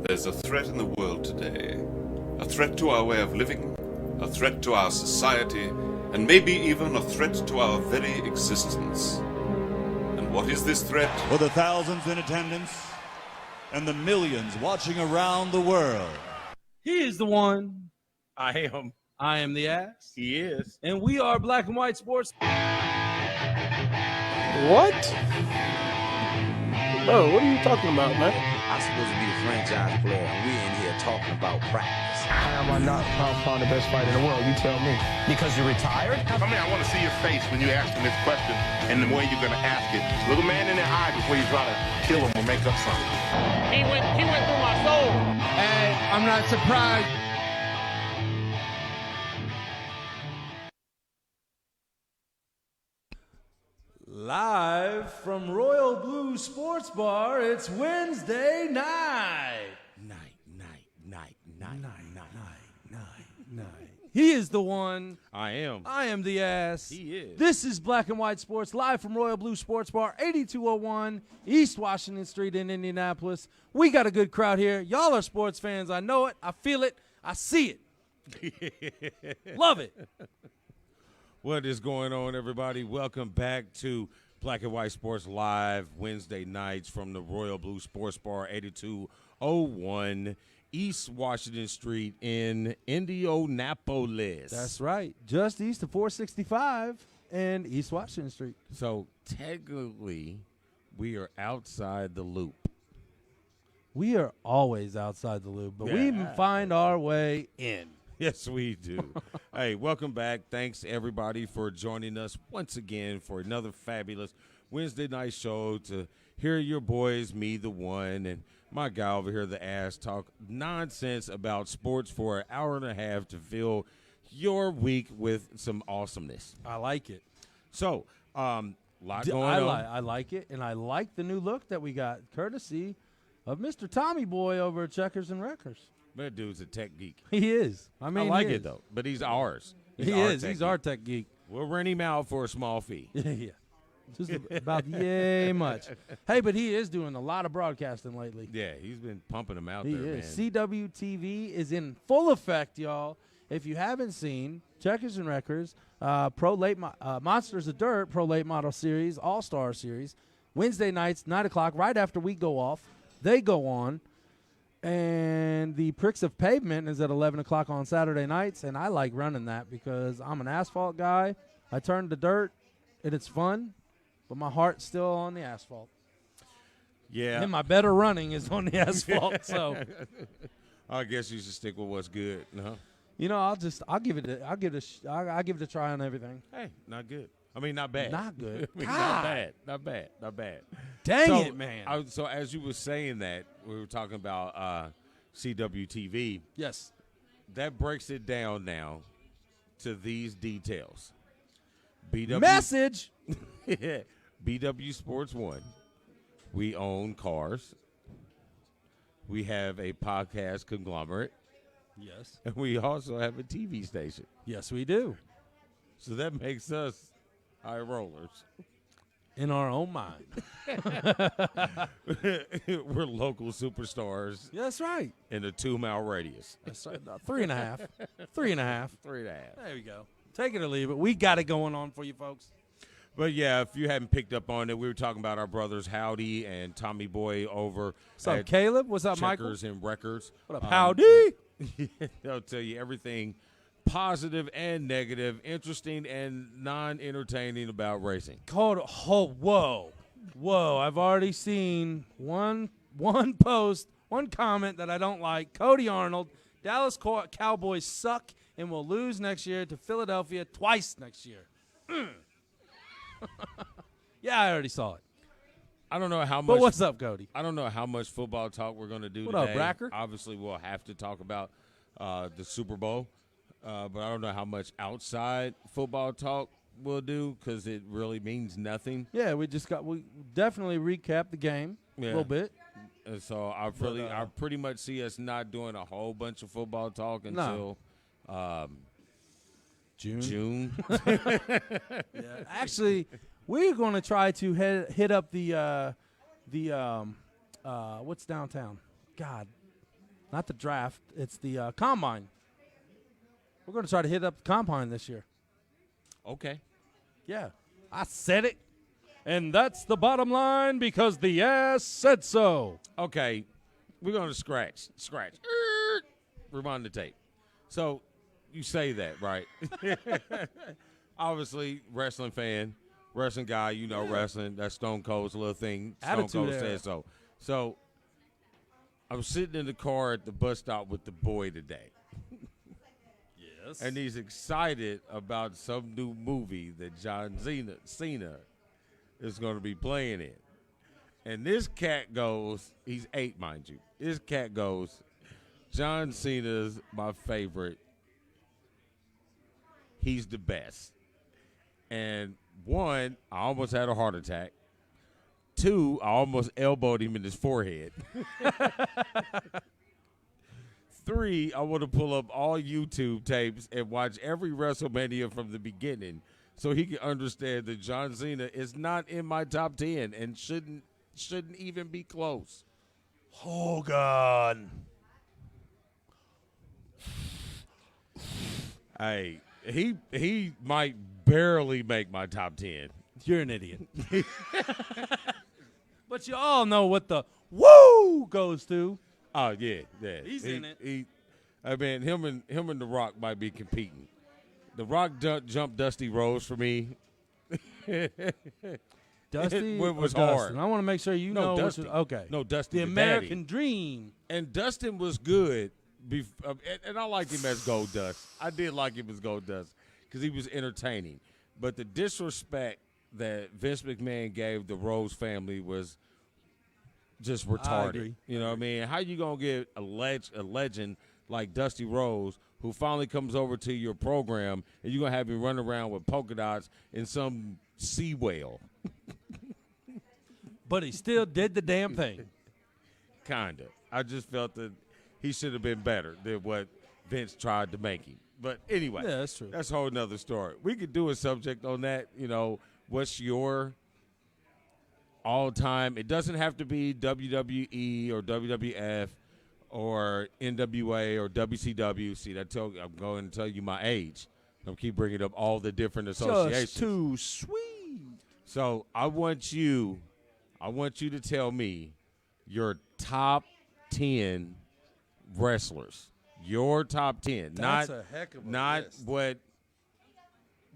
There's a threat in the world today. A threat to our way of living, a threat to our society, and maybe even a threat to our very existence. And what is this threat? For the thousands in attendance and the millions watching around the world. He is the one. I am. I am the ass. He is. And we are Black and White Sports. What? Bro, what are you talking about, man? I'm supposed to be the franchise player, and we're in here talking about practice. How am I not pound the best fighter in the world? You tell me. Because you're retired? I mean, I want to see your face when you ask him this question and the way you're going to ask it. Look a man in the eye before you try to kill him or make up something. He went through my soul. And I'm not surprised. Live from Royal Blue Sports Bar, it's Wednesday night. Night. He is the one. I am. I am the ass. He is. This is Black and White Sports, live from Royal Blue Sports Bar, 8201 East Washington Street in Indianapolis. We got a good crowd here. Y'all are sports fans. I know it. I feel it. I see it. Love it. What is going on, everybody? Welcome back to Black and White Sports Live Wednesday nights from the Royal Blue Sports Bar, 8201 East Washington Street in Indianapolis. That's right. Just east of 465 and East Washington Street. So technically, we are outside the loop. We are always outside the loop, but Yeah. we find our way in. Yes, we do. Hey, welcome back. Thanks, everybody, for joining us once again for another fabulous Wednesday night show to hear your boys, me, the one, and my guy over here, the ass, talk nonsense about sports for an hour and a half to fill your week with some awesomeness. I like it. So, lot going on. I like it, and I like the new look that we got, courtesy of Mr. Tommy Boy over at Checkers and Wreckers. That dude's a tech geek. He is. I mean, I like he it, is. though, but he's ours. He is. He's our tech geek. We'll rent him out for a small fee. Yeah. Just about yay much. Hey, but he is doing a lot of broadcasting lately. Yeah, he's been pumping them out He there, is. man. CWTV is in full effect, y'all. If you haven't seen Checkers and Wreckers, Monsters of Dirt, Pro Late Model Series, All-Star Series, Wednesday nights, 9 o'clock, right after we go off, they go on. And the Pricks of Pavement is at 11 o'clock on Saturday nights, and I like running that because I'm an asphalt guy. I turn to dirt, and it's fun, but my heart's still on the asphalt. Yeah. And my better running is on the asphalt, so. I guess you should stick with what's good, huh? You know, I'll give it a try on everything. Hey, not good. I mean, not bad. Not good. I mean, God. not bad. Dang it, man. So as you were saying that, we were talking about CWTV. Yes. That breaks it down now to these details. Message. BWSPORTS1. We own cars. We have a podcast conglomerate. Yes. And we also have a TV station. Yes, we do. So that makes us high rollers. In our own mind. We're local superstars. That's right. In a 2-mile radius. That's right. 3.5. 3.5. 3.5. There we go. Take it or leave it. We got it going on for you folks. But, yeah, if you haven't picked up on it, we were talking about our brothers Howdy and Tommy Boy over What's up, Caleb? What's up, Michael? Checkers and Wreckers. What up, Howdy? They'll tell you everything positive and negative, interesting and non-entertaining about racing. Whoa. I've already seen one post, one comment that I don't like. Cody Arnold, Dallas Cowboys suck and will lose next year to Philadelphia twice next year. Yeah, I already saw it. I don't know how much. But what's up, Cody? I don't know how much football talk we're going to do what today. What up, Bracker? Obviously, we'll have to talk about the Super Bowl. But I don't know how much outside football talk we'll do because it really means nothing. Yeah, we definitely recap the game a little bit. And so I pretty much see us not doing a whole bunch of football talk until June. Yeah, actually, we're going to try to hit up the what's downtown? God, Not the draft. It's the combine. We're going to try to hit up the combine this year. Okay. Yeah. I said it. And that's the bottom line because the ass said so. Okay. We're going to scratch. Rewind the tape. So you say that, right? Obviously, wrestling fan, wrestling guy, you know wrestling. That's Stone Cold's little thing. Stone Cold said so. So I was sitting in the car at the bus stop with the boy today. Yes. And he's excited about some new movie that John Cena is going to be playing in. And this cat goes, he's 8, mind you. This cat goes, John Cena's my favorite. He's the best. And 1, I almost had a heart attack. 2, I almost elbowed him in his forehead. 3, I want to pull up all YouTube tapes and watch every WrestleMania from the beginning so he can understand that John Cena is not in my top 10 and shouldn't even be close. Hogan. Hey, he might barely make my top 10. You're an idiot. But you all know what the woo goes to. Oh yeah. He's in it. I mean, him and The Rock might be competing. The Rock jumped Dusty Rose for me. Dusty was or hard. Dustin? I want to make sure you know. Dusty. Okay. No, Dusty. The American Dream. And Dustin was good. And I liked him as Gold Dust. I did like him as Gold Dust because he was entertaining. But the disrespect that Vince McMahon gave the Rose family was just retarded. I agree. You know what I mean? How you going to get a legend like Dusty Rose who finally comes over to your program and you're going to have him run around with polka dots and some sea whale? But he still did the damn thing. Kind of. I just felt that he should have been better than what Vince tried to make him. But anyway, yeah, that's true. That's a whole nother story. We could do a subject on that. You know, what's your all-time? It doesn't have to be WWE or WWF or NWA or WCW. See, I'm going to tell you my age. I'm keep bringing up all the different associations. Just too sweet. So I want you to tell me your top 10 wrestlers. Your top 10. That's a heck of a not list. What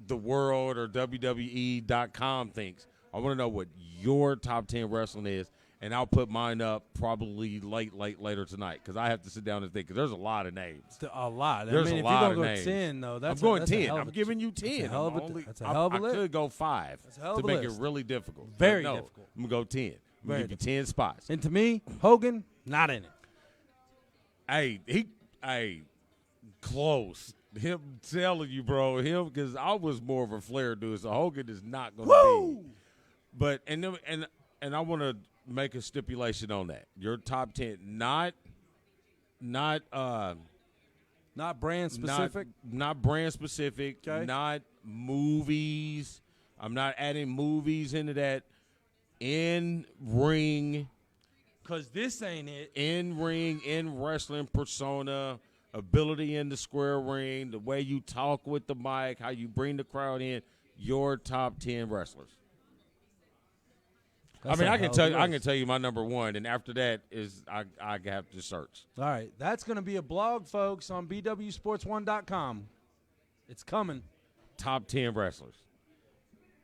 the world or WWE.com thinks. I want to know what your top 10 wrestling is, and I'll put mine up probably later tonight because I have to sit down and think because there's a lot of names. A lot. There's I mean, a if lot you're of going to names. go 10, though, that's I'm going that's 10. I'm giving you 10. That's a hell of a I list. could go 5 That's a hell to of a make list. it really difficult. Very But no, difficult. I'm going to go 10. I'm Very going to give you 10 spots. And to me, Hogan, not in it. Hey, close. Him telling you, bro, because I was more of a Flair dude, so Hogan is not going to be. But and I want to make a stipulation on that. Your top 10, not brand specific. Not brand specific. Okay. Not movies. I'm not adding movies into that. In ring. Because this ain't it. In ring, in wrestling persona, ability in the square ring, the way you talk with the mic, how you bring the crowd in, your top 10 wrestlers. That's I a can hell of a tell you list. my number 1, and after that is I have to search. All right. That's going to be a blog, folks, on BWSPORTS1.com. It's coming. Top 10 wrestlers.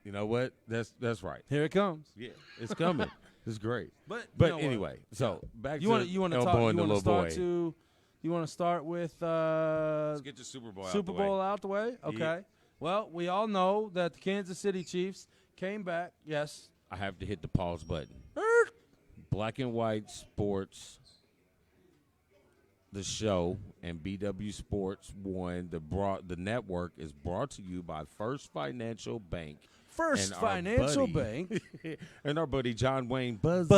You know what? That's right. Here it comes. Yeah, it's coming. It's great. But But you know what? anyway, so back You to want to talk? elbowing You the want to little start boy. to? You want to start with Let's get the Super Bowl Super out the way. Bowl out the way? Okay. Yeah. Well, we all know that the Kansas City Chiefs came back. Yes. I have to hit the pause button. Black and White Sports, the show, and BWSPORTS1, the network is brought to you by First Financial Bank. First and our Financial buddy- Bank. and our buddy John Wayne Buzzard.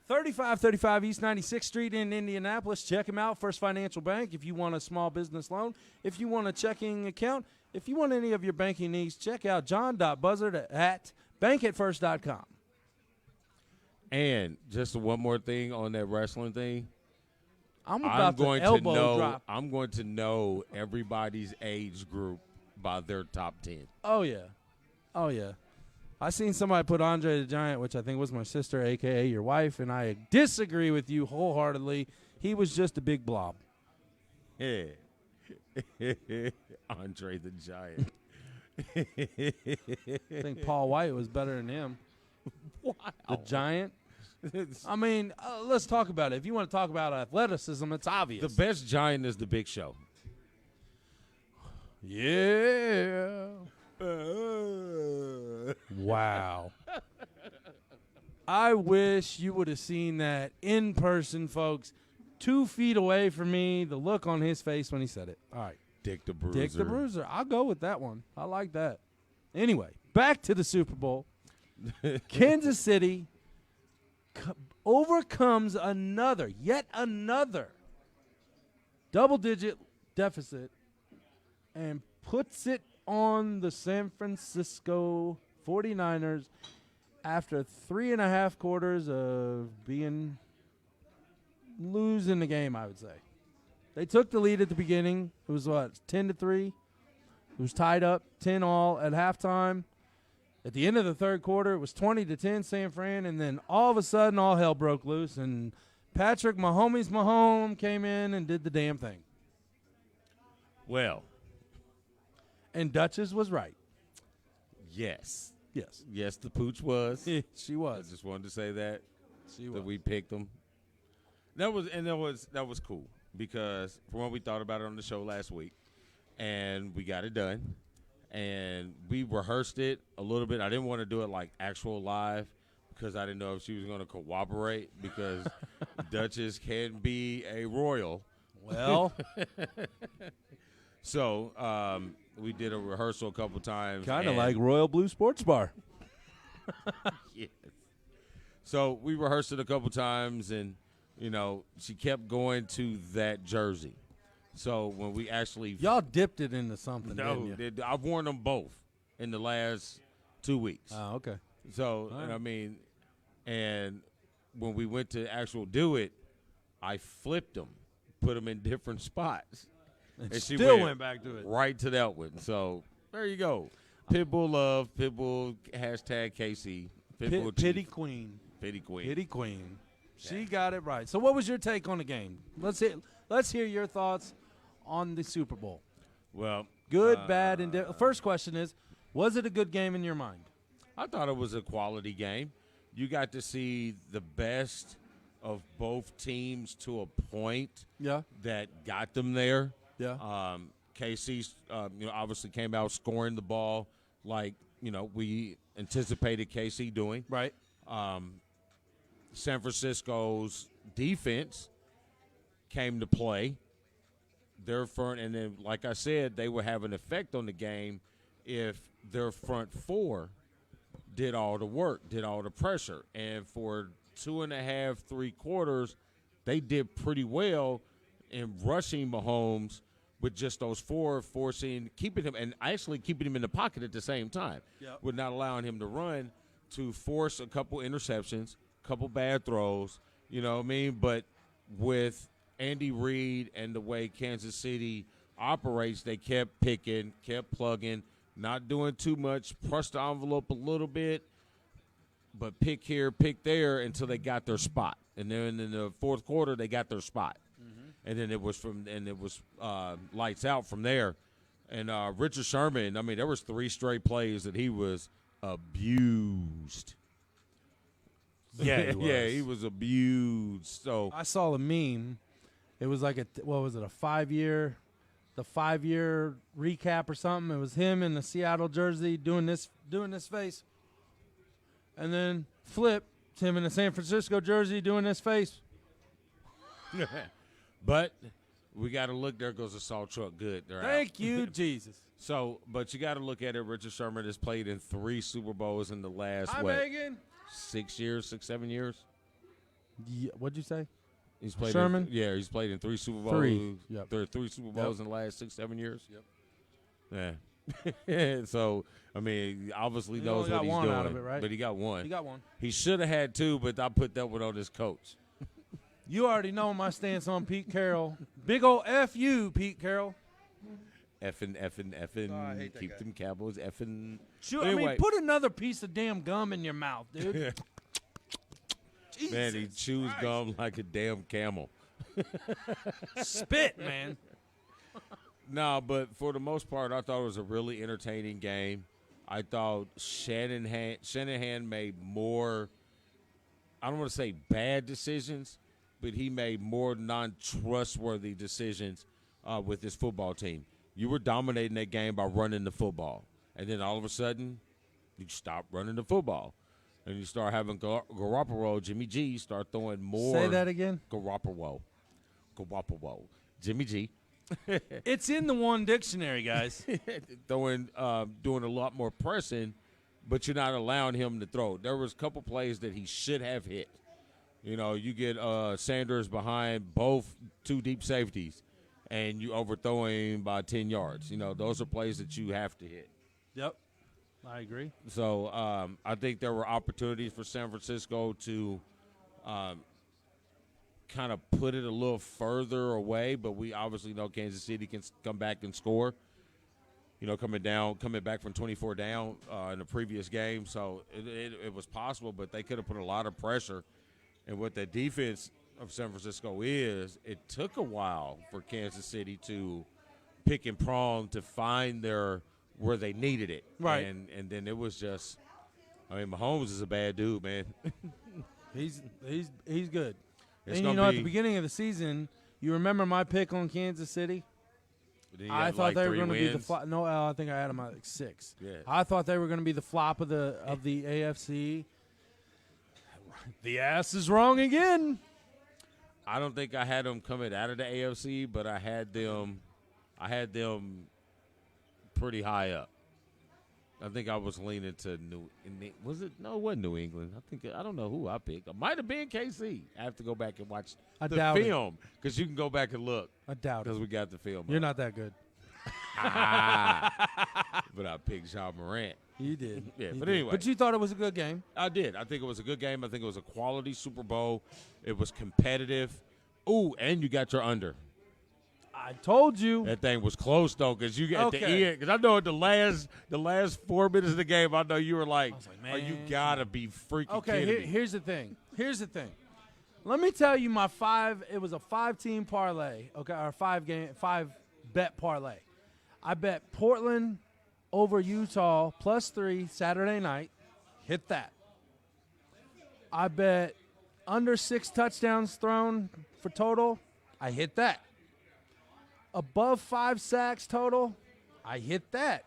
3535 East 96th Street in Indianapolis. Check him out, First Financial Bank. If you want a small business loan, if you want a checking account, if you want any of your banking needs, check out john.buzzard at bankatfirst.com. And just one more thing on that wrestling thing. I'm going to know everybody's age group by their top 10. Oh, yeah. Oh, yeah. I seen somebody put Andre the Giant, which I think was my sister, a.k.a. your wife, and I disagree with you wholeheartedly. He was just a big blob. Yeah. Andre the Giant. I think Paul White was better than him. Wow. The Giant. I mean, let's talk about it. If you want to talk about athleticism, it's obvious. The best Giant is the Big Show. Yeah. Wow. I wish you would have seen that in person, folks. 2 feet away from me, the look on his face when he said it. All right. Dick the Bruiser. Dick the Bruiser. I'll go with that one. I like that. Anyway, back to the Super Bowl. Kansas City overcomes yet another double-digit deficit and puts it on the San Francisco 49ers after 3.5 quarters of losing the game, I would say. They took the lead at the beginning. It was, 10-3? It was tied up 10-all at halftime. At the end of the third quarter, it was 20-10 San Fran, and then all of a sudden, all hell broke loose, and Patrick Mahomes came in and did the damn thing. Well. And Duchess was right. Yes. Yes. Yes, the pooch was. She was. I just wanted to say that. She was. That we picked them. That was cool because from what we thought about it on the show last week, and we got it done. And we rehearsed it a little bit. I didn't want to do it like actual live because I didn't know if she was going to cooperate because Duchess can be a royal. Well. So we did a rehearsal a couple times. Kind of like Royal Blue Sports Bar. Yes. So we rehearsed it a couple times, and, she kept going to that jersey. So when we actually – Y'all dipped it into something, No, didn't you? I've worn them both in the last 2 weeks. Oh, okay. So, right. And when we went to actual do it, I flipped them, put them in different spots. And she still went back to it. Right to that one. So there you go. Pitbull love, Pitbull hashtag KC. Pitbull Pity Queen. Pity Queen. Pity Queen. She got it right. So what was your take on the game? Let's hear your thoughts on the Super Bowl. Well, good, bad, and first question is, was it a good game in your mind? I thought it was a quality game. You got to see the best of both teams to a point. Yeah. That got them there. Yeah. KC, obviously came out scoring the ball like, we anticipated KC doing. Right. San Francisco's defense came to play. Their front, and then, like I said, they would have an effect on the game if their front four did all the work, did all the pressure. And for 2.5, 3 quarters, they did pretty well in rushing Mahomes with just those four, keeping him in the pocket at the same time. Yep. With not allowing him to run, to force a couple interceptions, a couple bad throws, But with Andy Reid and the way Kansas City operates, they kept picking, kept plugging, not doing too much, press the envelope a little bit, but pick here, pick there until they got their spot. And then in the fourth quarter, they got their spot. Mm-hmm. And then it was lights out from there. And Richard Sherman, there was 3 straight plays that he was abused. Yeah, he was. Yeah, he was abused. So I saw a meme. It was like a 5-year, the 5-year recap or something. It was him in the Seattle jersey doing this face, and then flip him in the San Francisco jersey doing this face. But we got to look. There goes the salt truck. Good. Thank you, Jesus. So, but you got to look at it. Richard Sherman has played in 3 Super Bowls in the last, Megan. 6 years, 7 years? Yeah, what'd you say? He's played Sherman? He's played in 3 Super Bowls. 3. Yep. There are 3 Super Bowls in the last 6, 7 years. Yep. Yeah. So, I mean, he obviously He knows only what got he's one doing. out of it, right? But he got one. He got one. He should have had two, but I put that one on his coach. You already know my stance on Pete Carroll. Big old F you, Pete Carroll. Effing. Oh, I hate that Keep guy. them Cowboys effing. Chew, Anyway. I mean, put another piece of damn gum in your mouth, dude. Man, he Jesus chews Christ. gum like a damn camel. Spit, man. No, but for the most part, I thought it was a really entertaining game. I thought Shanahan made more, I don't want to say bad decisions, but he made more non-trustworthy decisions with his football team. You were dominating that game by running the football, and then all of a sudden, you stop running the football, and you start having Garoppolo, Jimmy G, start throwing more. Say that again. Garoppolo, Jimmy G. It's in the one dictionary, guys. doing a lot more pressing, but you're not allowing him to throw. There was a couple plays that he should have hit. You know, you get Sanders behind both two deep safeties, and you overthrow him by 10 yards. You know, those are plays that you have to hit. Yep, I agree. So I think there were opportunities for San Francisco to kind of put it a little further away, but we obviously know Kansas City can come back and score. You know, coming back from 24 down in the previous game, so it was possible, but they could have put a lot of pressure. And what the defense of San Francisco is, it took a while for Kansas City to pick and prong to find where they needed it. Right. And then it was just, I mean, Mahomes is a bad dude, man. He's good. It's And gonna you know, at be- the beginning of the season, you remember my pick on Kansas City? I thought they were going to be the flop. No, I think I had them at like 6. Yeah. I thought they were going to be the flop of the AFC. The ass is wrong again. I don't think I had them coming out of the AFC, but I had them pretty high up. I think I was leaning to was it? No, it wasn't New England. I don't know who I picked. It might have been KC. I have to go back and watch I the doubt it. film because you can go back and look I doubt because it. we got the film. You're up. not that good. But I picked John Morant. You did. Yeah, You but did. anyway. But you thought it was a good game. I did. I think it was a good game. I think it was a quality Super Bowl. It was competitive. Ooh, and you got your under. I told you. That thing was close though, because you at the Okay. end. Because I know at the last 4 minutes of the game, I know you were like, man, "Oh, you gotta be freaking Okay, kidding me." here's the thing. Let me tell you my 5. It was a 5-team parlay. Okay, or 5 bet parlay. I bet Portland over Utah +3 Saturday night. Hit that. I bet under 6 touchdowns thrown for total. I hit that. Above 5 sacks total. I hit that.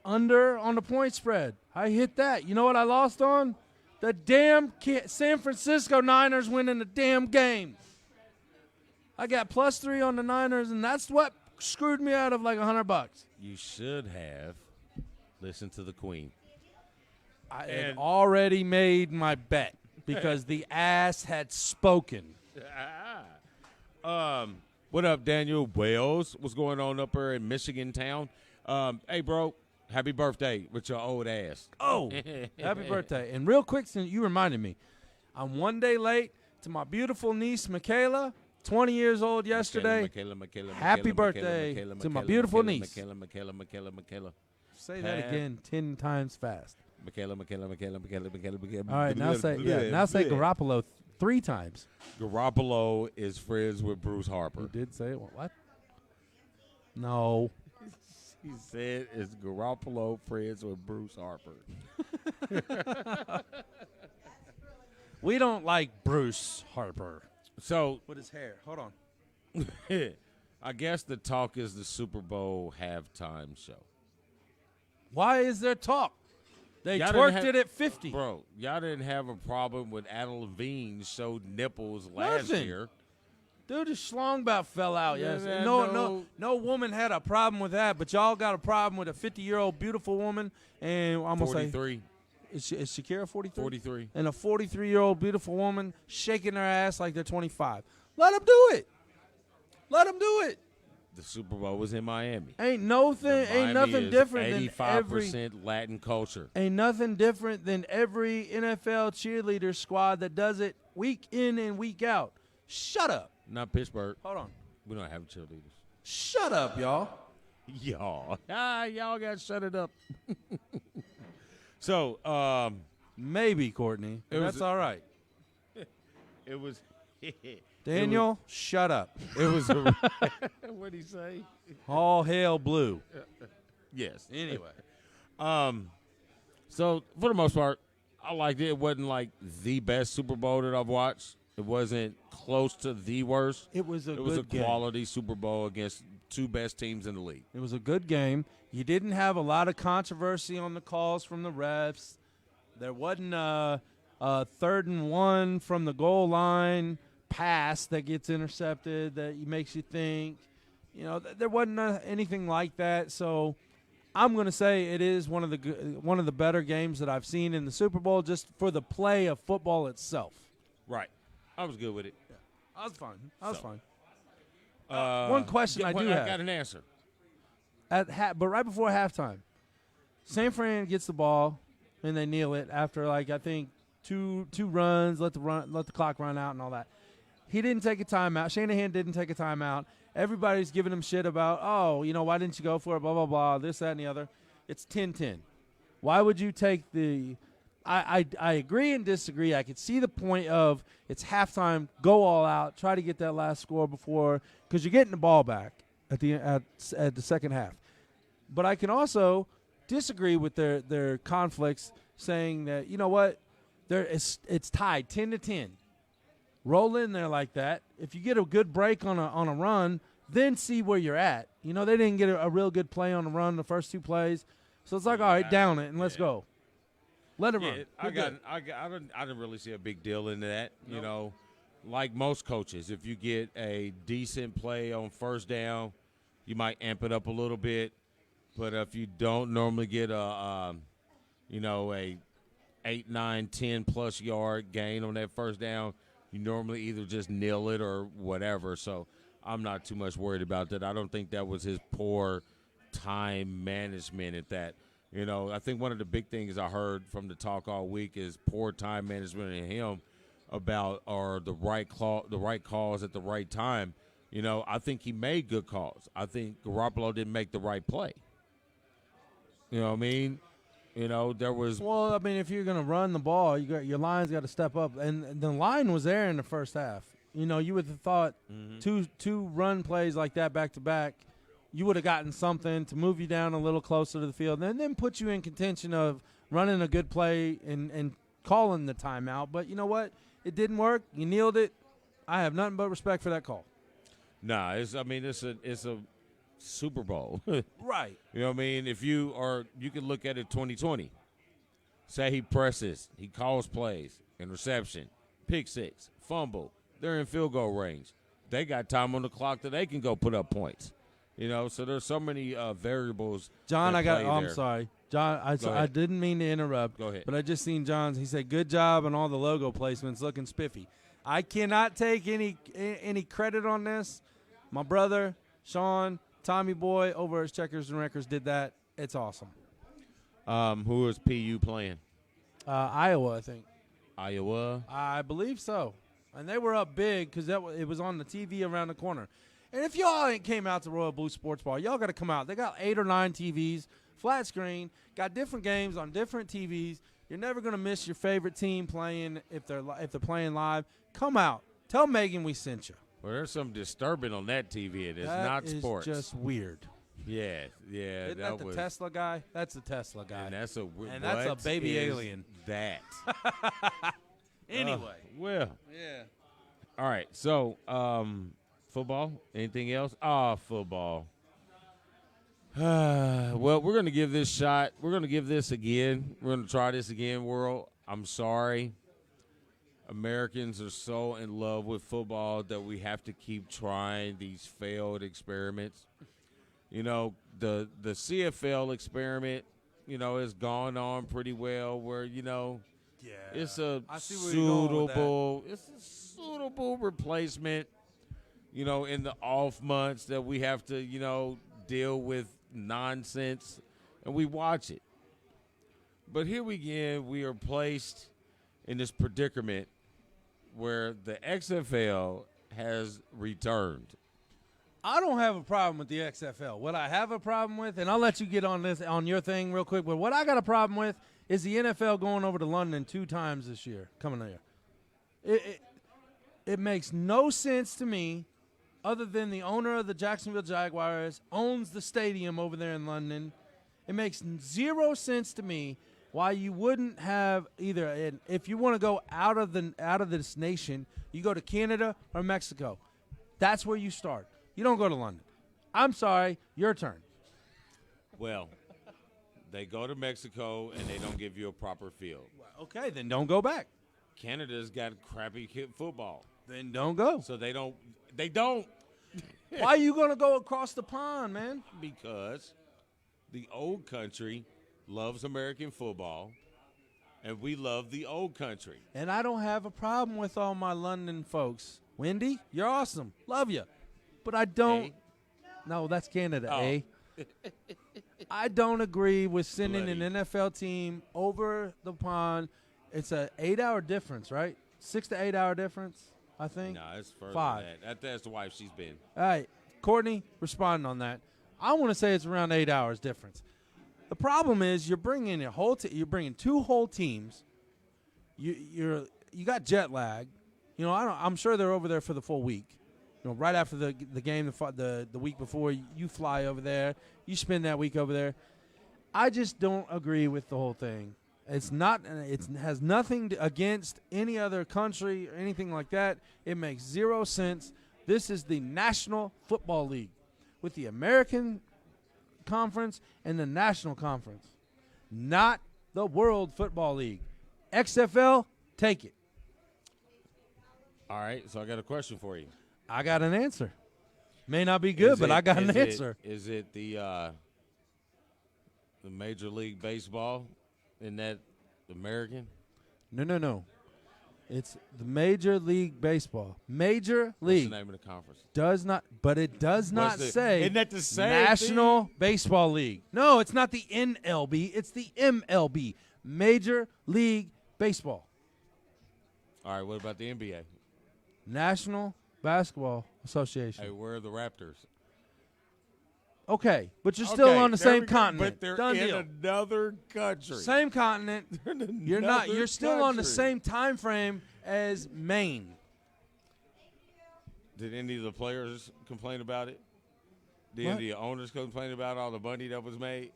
Under on the point spread. I hit that. You know what I lost on? The damn San Francisco Niners winning the damn game. I got +3 on the Niners, and that's what screwed me out of like $100. You should have listened to the Queen. I had already made my bet because the ass had spoken. What up, Daniel Wells? What's going on up there in Michigan town? Hey, bro, happy birthday with your old ass. Oh, happy birthday. And real quick, since you reminded me, I'm one day late to my beautiful niece, Michaela, 20 years old yesterday. Happy birthday to my beautiful niece. Michaela. Say that again 10 times fast. Michaela. All right, now say Garoppolo 3 times. Garoppolo is friends with Bruce Harper. You did say it. What? No. He said, "Is Garoppolo friends with Bruce Harper?" We don't like Bruce Harper. So With his hair. Hold on. I guess the talk is the Super Bowl halftime show. Why is there talk? They Y'all twerked didn't it at 50. Bro, y'all didn't have a problem with Adam Levine showed nipples last Nothing. year. Dude, his schlong about fell out. Yeah, Yes. man, No woman had a problem with that, but y'all got a problem with a 50-year-old beautiful woman, and I'm gonna say 43. is Shakira 43? 43. And a 43-year-old beautiful woman shaking her ass like they're 25. Let them do it. Let them do it. The Super Bowl was in Miami. Ain't nothing different than 85% Latin culture. Ain't nothing different than every NFL cheerleader squad that does it week in and week out. Shut up. Not Pittsburgh. Hold on. We don't have cheerleaders. Shut up, y'all. Y'all got to shut it up. So, maybe, Courtney. That's all right. It was Daniel, shut up. It was what'd he say? All hail blue. Yes. Anyway. So for the most part, I liked it. It wasn't like the best Super Bowl that I've watched. It wasn't close to the worst. It was a quality Super Bowl against two best teams in the league. It was a good game. You didn't have a lot of controversy on the calls from the refs. There wasn't a 3rd and 1 from the goal line pass that gets intercepted that makes you think. You know, there wasn't anything like that. So I'm going to say it is one of the better games that I've seen in the Super Bowl, just for the play of football itself. Right. I was good with it. Yeah. I was fine. One question I do have. I got an answer. But right before halftime, San Fran gets the ball and they kneel it after, like, I think two runs, let the clock run out and all that. He didn't take a timeout. Shanahan didn't take a timeout. Everybody's giving him shit about, why didn't you go for it, blah, blah, blah, this, that, and the other. It's 10-10. Why would you take the – I agree and disagree. I could see the point of it's halftime, go all out, try to get that last score before – because you're getting the ball back at the second half. But I can also disagree with their conflicts, saying that, you know what, it's tied 10-10. Roll in there like that. If you get a good break on a run, then see where you're at. You know, they didn't get a real good play on the run the first two plays. So it's like, all right, down it and let's go. Let it run. I didn't really see a big deal in that. Nope. You know, like most coaches, if you get a decent play on first down, you might amp it up a little bit. But if you don't normally get a 8, 9, 10+ yard gain on that first down, you normally either just kneel it or whatever. So I'm not too much worried about that. I don't think that was his poor time management at that. You know, I think one of the big things I heard from the talk all week is poor time management in him about the right calls at the right time. You know, I think he made good calls. I think Garoppolo didn't make the right play. You know what I mean? You know, there was – well, I mean, if you're going to run the ball, your line's got to step up. And the line was there in the first half. You know, you would have thought two run plays like that back-to-back, you would have gotten something to move you down a little closer to the field and then put you in contention of running a good play and calling the timeout. But you know what? It didn't work. You kneeled it. I have nothing but respect for that call. Nah, it's a Super Bowl. Right. You know what I mean? If you can look at it 2020. Say he presses, he calls plays, interception, pick six, fumble. They're in field goal range. They got time on the clock that they can go put up points. You know, so there's so many variables. John, I'm sorry. John, I didn't mean to interrupt. Go ahead. But I just seen John's. He said, good job on all the logo placements, looking spiffy. I cannot take any credit on this. My brother, Sean, Tommy Boy, over at Checkers and Records did that. It's awesome. Who is PU playing? Iowa, I think. Iowa? I believe so. And they were up big because it was on the TV around the corner. And if y'all ain't came out to Royal Blue Sports Bar, y'all got to come out. They got 8 or 9 TVs, flat screen, got different games on different TVs. You're never going to miss your favorite team playing if they're playing live. Come out. Tell Megan we sent you. Well, there's some disturbing on that TV. It is not sports. That's just weird. Yeah. Isn't that the Tesla guy? That's the Tesla guy. And that's a baby alien. That. Anyway. Well. Yeah. All right. So, football? Anything else? Football. Well, we're going to give this shot. We're going to give this again. We're going to try this again, world. I'm sorry. Americans are so in love with football that we have to keep trying these failed experiments. You know, the CFL experiment, you know, has gone on pretty well where, you know, it's a suitable replacement in the off months that we have to, deal with nonsense, and we watch it. But here we are placed in this predicament where the XFL has returned. I don't have a problem with the XFL. What I have a problem with, and I'll let you get on your thing real quick, but what I got a problem with is the NFL going over to London 2 times this year, coming here. It makes no sense to me, other than the owner of the Jacksonville Jaguars owns the stadium over there in London. It makes 0 sense to me why you wouldn't have either. If you want to go out of this nation, you go to Canada or Mexico. That's where you start. You don't go to London. I'm sorry, your turn. Well, they go to Mexico and they don't give you a proper field. Okay, then don't go back. Canada's got crappy football. Then don't go. So they don't. Why are you going to go across the pond, man? Because the old country loves American football, and we love the old country. And I don't have a problem with all my London folks. Wendy, you're awesome. Love you. But I don't. Eh? No, that's Canada, Oh. eh? I don't agree with sending Bloody. an NFL team over the pond. It's an 8-hour difference, right? 6 to 8 hour difference, I think. No, it's further 5. than that. That's the wife she's been. All right, Courtney, responding on that. I want to say it's around 8 hours difference. The problem is you're bringing you're bringing 2 whole teams. You got jet lag. I'm sure they're over there for the full week. Right after the game, the week before, you fly over there. You spend that week over there. I just don't agree with the whole thing. It's not. It has nothing against any other country or anything like that. It makes 0 sense. This is the National Football League with the American Conference and the National Conference, not the World Football League. XFL, take it. All right, so I got a question for you. I got an answer. May not be good, but I got an answer. Is it the Major League Baseball? Isn't that American? No. It's the Major League Baseball. Major League. What's the name of the conference? Does not, but it does not say. Isn't that the same National thing? Baseball League? No, it's not the NLB. It's the MLB. Major League Baseball. All right, what about the NBA? National Basketball Association. Hey, where are the Raptors? Okay, but you're still on the there same we go. continent. But they're Done in deal. another country. Same continent. You're not. You're still on the country. same time frame as Maine. Did any of the players complain about it? Did What? any of the owners complain about all the money that was made?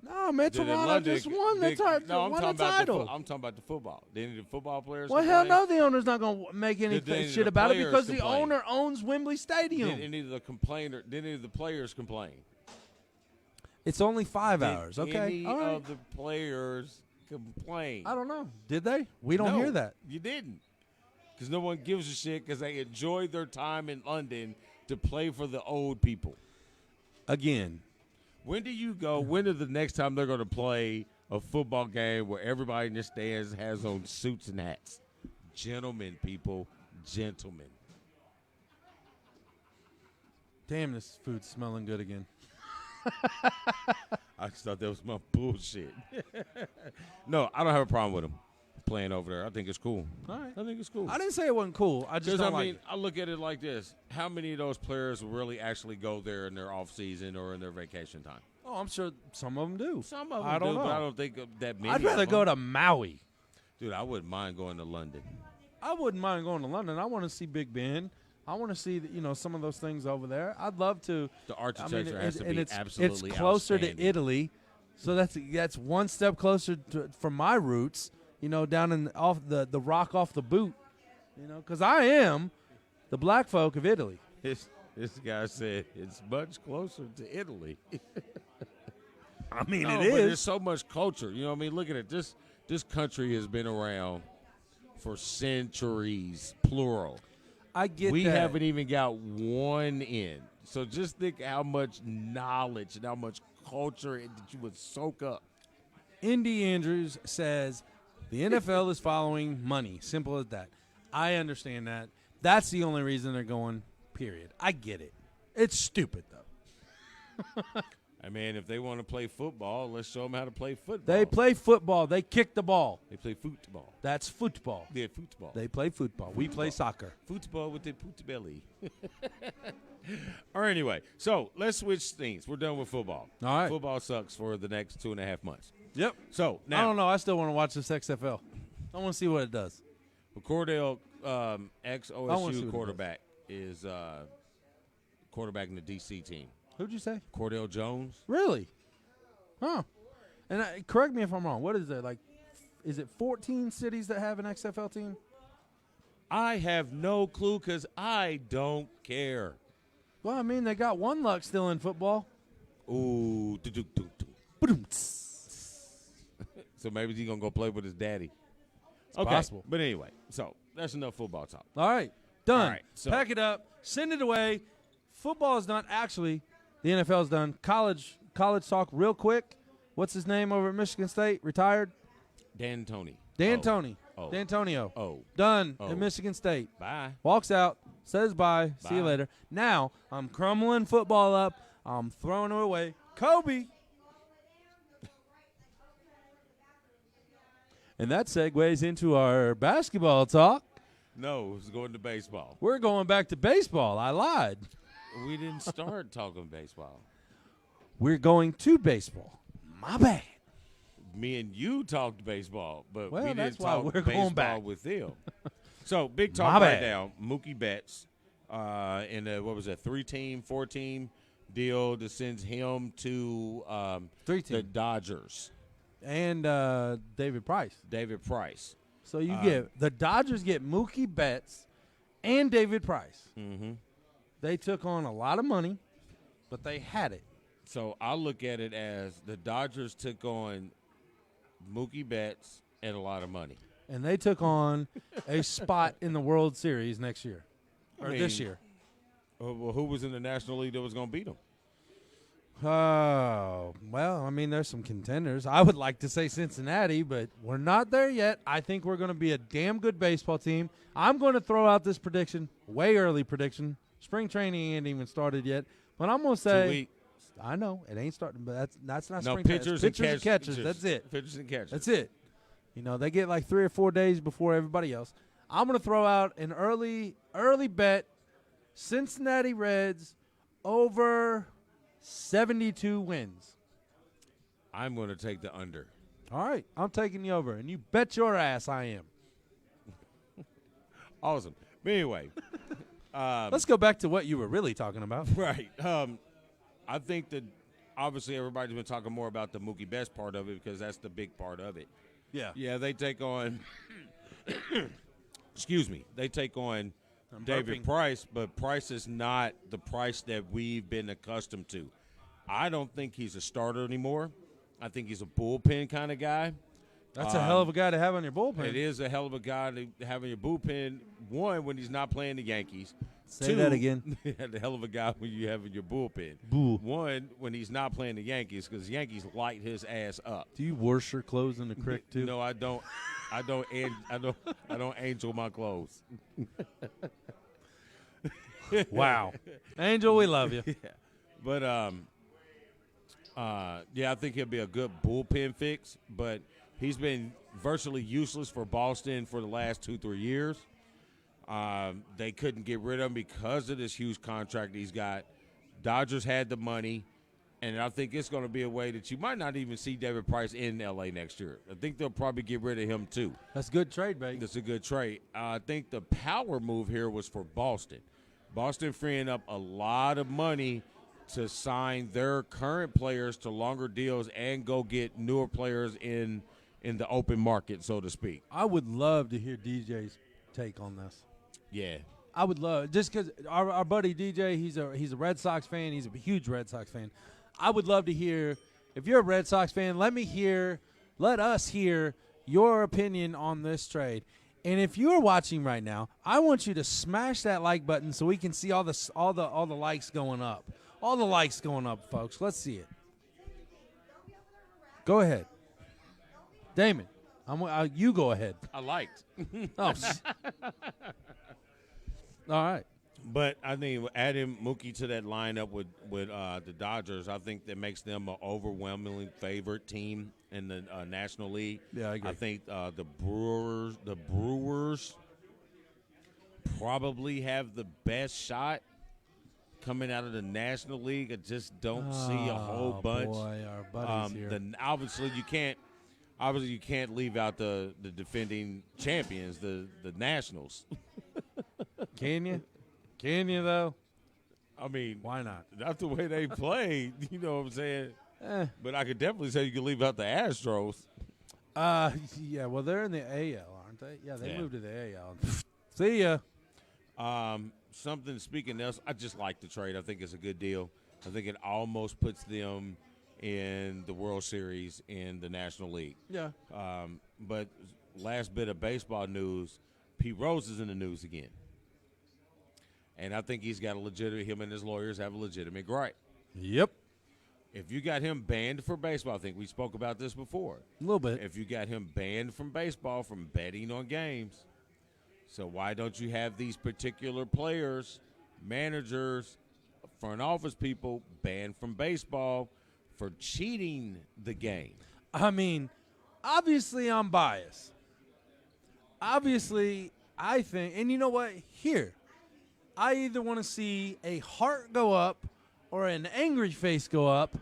No, man, Did Toronto London- just won the No, I'm won talking the about title. I'm talking about the football. Did any of the football players Well, hell complain? no, the owner's not going to make any Did any of shit the about it players because the complain? owner owns Wembley Stadium. Did any of the players complain? It's only 5 Did hours. Okay, any all right. of the players complain? I don't know. Did they? We don't No, hear that. You didn't. Because no one gives a shit because they enjoyed their time in London to play for the old people. Again, When do you go? When is the next time they're going to play a football game where everybody in the stands has on suits and hats? Gentlemen, people, gentlemen. damn, this food's smelling good again. I just thought that was my bullshit. No, I don't have a problem with them playing over there. I think it's cool. All right. I think it's cool. I didn't say it wasn't cool. I just Because, don't I mean, like it. I look at it like this. How many of those players will really actually go there in their off season or in their vacation time? Oh, I'm sure some of them do. Some of them I don't do, know. but I don't think that many. I'd rather of go them. to Maui. Dude, I wouldn't mind going to London. I wouldn't mind going to London. I want to see Big Ben. I want to see some of those things over there. I'd love to. The architecture has to and be it's absolutely closer outstanding. to Italy, so that's one step closer from my roots. Down in off the rock off the boot. Because I am the black folk of Italy. This guy said it's much closer to Italy. I mean, No, it but is. there's so much culture. You know what I mean? Look at it. This country has been around for centuries, plural. I get We that. haven't even got one in. So just think how much knowledge and how much culture that you would soak up. Indy Andrews says the NFL is following money. Simple as that. I understand that. That's the only reason they're going, period. I get it. It's stupid, though. I mean, if they want to play football, let's show them how to play football. They play football. They kick the ball. They play football. That's football. Yeah, football. They play football. We play soccer. Football with the poot belly. Or anyway, so let's switch things. We're done with football. All right. Football sucks for the next 2.5 months. Yep. So now I don't know. I still want to watch this XFL. I want to see what it does. Cordell, I wanna see ex-OSU what quarterback, is quarterback in the D.C. team. Who'd you say? Cordell Jones. Really? Huh. And correct me if I'm wrong. What is there? Like, is it 14 cities that have an XFL team? I have no clue because I don't care. Well, I mean, they got one luck still in football. Ooh. Ba-doom-ts. So maybe he's going to go play with his daddy. It's possible. But anyway, so that's enough football talk. All right. Done. All right, so- Pack it up. Send it away. Football is done. Actually, the NFL is done. College talk real quick. What's his name over at Michigan State? Retired? D'Antoni. D'Antoni. Oh. D'Antonio. Oh. Done Oh. at Michigan State. Bye. Walks out, says bye, see you Bye. later. Now, I'm crumbling football up. I'm throwing it away. Kobe. And that segues into our basketball talk. No, it's going to baseball. We're going back to baseball. I lied. We didn't start talking baseball. We're going to baseball. My bad. Me and you talked baseball, but Well, we that's didn't why talk we're baseball going back. with them. So, big My talk right bad. now. Mookie Betts in a, 3-team, 4-team deal that sends him to the 3-team. Dodgers. And David Price. David Price. So you get the Dodgers get Mookie Betts and David Price. Mm-hmm. They took on a lot of money, but they had it. So I look at it as the Dodgers took on Mookie Betts and a lot of money. And they took on a spot in the World Series next year. Or this year. Well, who was in the National League that was going to beat them? Oh, well, I mean, there's some contenders. I would like to say Cincinnati, but we're not there yet. I think we're going to be a damn good baseball team. I'm going to throw out this prediction, way early prediction. Spring training ain't even started yet. But I'm going to say 2 weeks. I know it ain't starting, but that's not No, spring pitchers training. and Pitchers and catchers. That's it. Pitchers and catchers. That's it. You know, they get like 3 or 4 days before everybody else. I'm going to throw out an early bet. Cincinnati Reds over 72 wins. I'm going to take the under. All right, I'm taking the over, and you bet your ass I am. Awesome. But anyway. Let's go back to what you were really talking about. Right. I think that obviously everybody's been talking more about the Mookie Betts part of it because that's the big part of it. Yeah. Yeah, they take on excuse me. They take on David Price, but Price is not the Price that we've been accustomed to. I don't think he's a starter anymore. I think he's a bullpen kind of guy. That's a hell of a guy to have on your bullpen. It is a hell of a guy to have in your bullpen, one, when he's not playing the Yankees. Say that again. The hell of a guy when you have in your bullpen. Bull. One, when he's not playing the Yankees, because the Yankees light his ass up. Do you wash your clothes in the creek too? No, I don't. I don't angel my clothes. Wow. Angel, we love you. Yeah. But yeah, I think he'll be a good bullpen fix. But he's been virtually useless for Boston for the last 2-3 years. They couldn't get rid of him because of this huge contract he's got. Dodgers had the money, and I think it's going to be a way that you might not even see David Price in L.A. next year. I think they'll probably get rid of him too. That's a good trade, baby. That's a good trade. I think the power move here was for Boston. Boston freeing up a lot of money to sign their current players to longer deals and go get newer players in the open market, so to speak. I would love to hear DJ's take on this. Yeah. I would love, just because our buddy DJ, he's a Red Sox fan. He's a huge Red Sox fan. I would love to hear, if you're a Red Sox fan, let us hear your opinion on this trade. And if you're watching right now, I want you to smash that like button so we can see all the likes going up. All the likes going up, folks. Let's see it. Go ahead. Damon, you go ahead. I liked. Oh, all right. But I think adding Mookie to that lineup with the Dodgers, I think that makes them an overwhelmingly favorite team in the National League. Yeah, I agree. I think the Brewers probably have the best shot coming out of the National League. I just don't see a whole bunch. Boy, our buddies here. Obviously, you can't leave out the defending champions, the Nationals. Can you? Can you, though? I mean, why not? Not the way they played, you know what I'm saying? But I could definitely say you can leave out the Astros. Yeah, well, they're in the AL, aren't they? Yeah, they moved to the AL. See ya. Speaking else, I just like the trade. I think it's a good deal. I think it almost puts them in the World Series in the National League. Yeah. But last bit of baseball news, Pete Rose is in the news again. And I think he's got him and his lawyers have a legitimate gripe. Yep. If you got him banned for baseball, I think we spoke about this before. A little bit. If you got him banned from baseball from betting on games, so why don't you have these particular players, managers, front office people banned from baseball for cheating the game? I mean, obviously I'm biased. Obviously, I think, and you know what? Here, I either want to see a heart go up or an angry face go up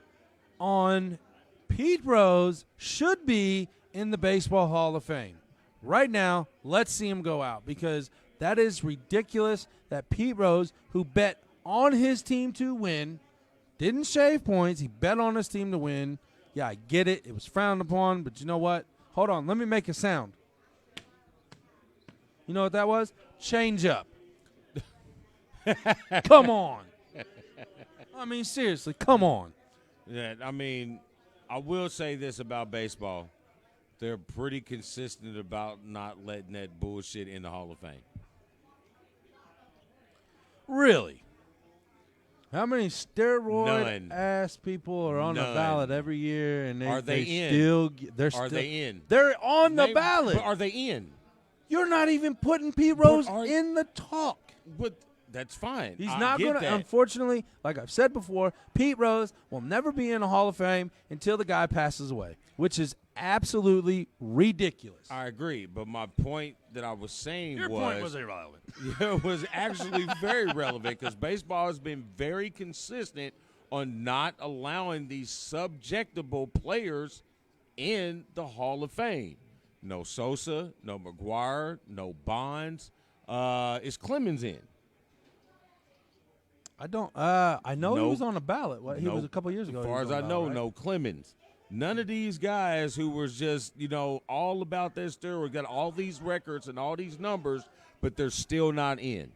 on Pete Rose should be in the Baseball Hall of Fame. Right now, let's see him go out because that is ridiculous that Pete Rose, who bet on his team to win, didn't shave points. He bet on his team to win. Yeah, I get it. It was frowned upon, but you know what? Hold on. Let me make a sound. You know what that was? Change up. Come on. I mean, seriously, come on. Yeah, I mean, I will say this about baseball. They're pretty consistent about not letting that bullshit in the Hall of Fame. Really? How many steroid-ass people are on the None. ballot every year? And Are they in? Are they in? They're on the ballot. But are they in? You're not even putting Pete Rose are- in the talk. But that's fine. He's I not get going to, that. unfortunately, like I've said before, Pete Rose will never be in the Hall of Fame until the guy passes away, which is absolutely ridiculous. I agree, but my point that I was saying Your point was irrelevant. It was actually very relevant because baseball has been very consistent on not allowing these subjectable players in the Hall of Fame. No Sosa, no McGuire, no Bonds. Is Clemens in? I don't. I know he Nope. was on the ballot. He was a Nope. couple years ago. As he far was as on I the know, ballot, right? no Clemens. None of these guys who was just, all about their steroid, got all these records and all these numbers, but they're still not in.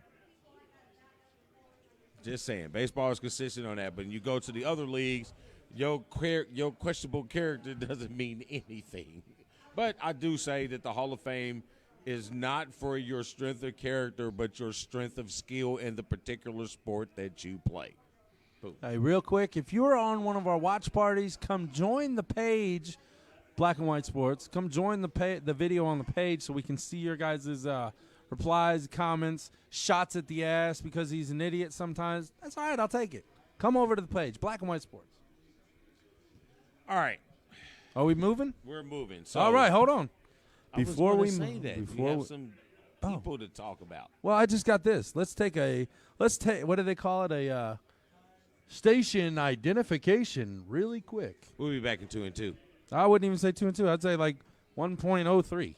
Just saying. Baseball is consistent on that, but when you go to the other leagues, your questionable character doesn't mean anything. But I do say that the Hall of Fame is not for your strength of character, but your strength of skill in the particular sport that you play. Boom. Hey, real quick, if you're on one of our watch parties, come join the page, Black and White Sports. Come join the video on the page so we can see your guys' replies, comments, shots at the ass because he's an idiot sometimes. That's all right. I'll take it. Come over to the page, Black and White Sports. All right. Are we moving? We're moving. So All right, hold on. Before we say move, that, we have some people to talk about. Well, I just got this. Let's take what do they call it? A station identification really quick. We'll be back in 2 and 2. I wouldn't even say 2 and 2. I'd say like 1.03.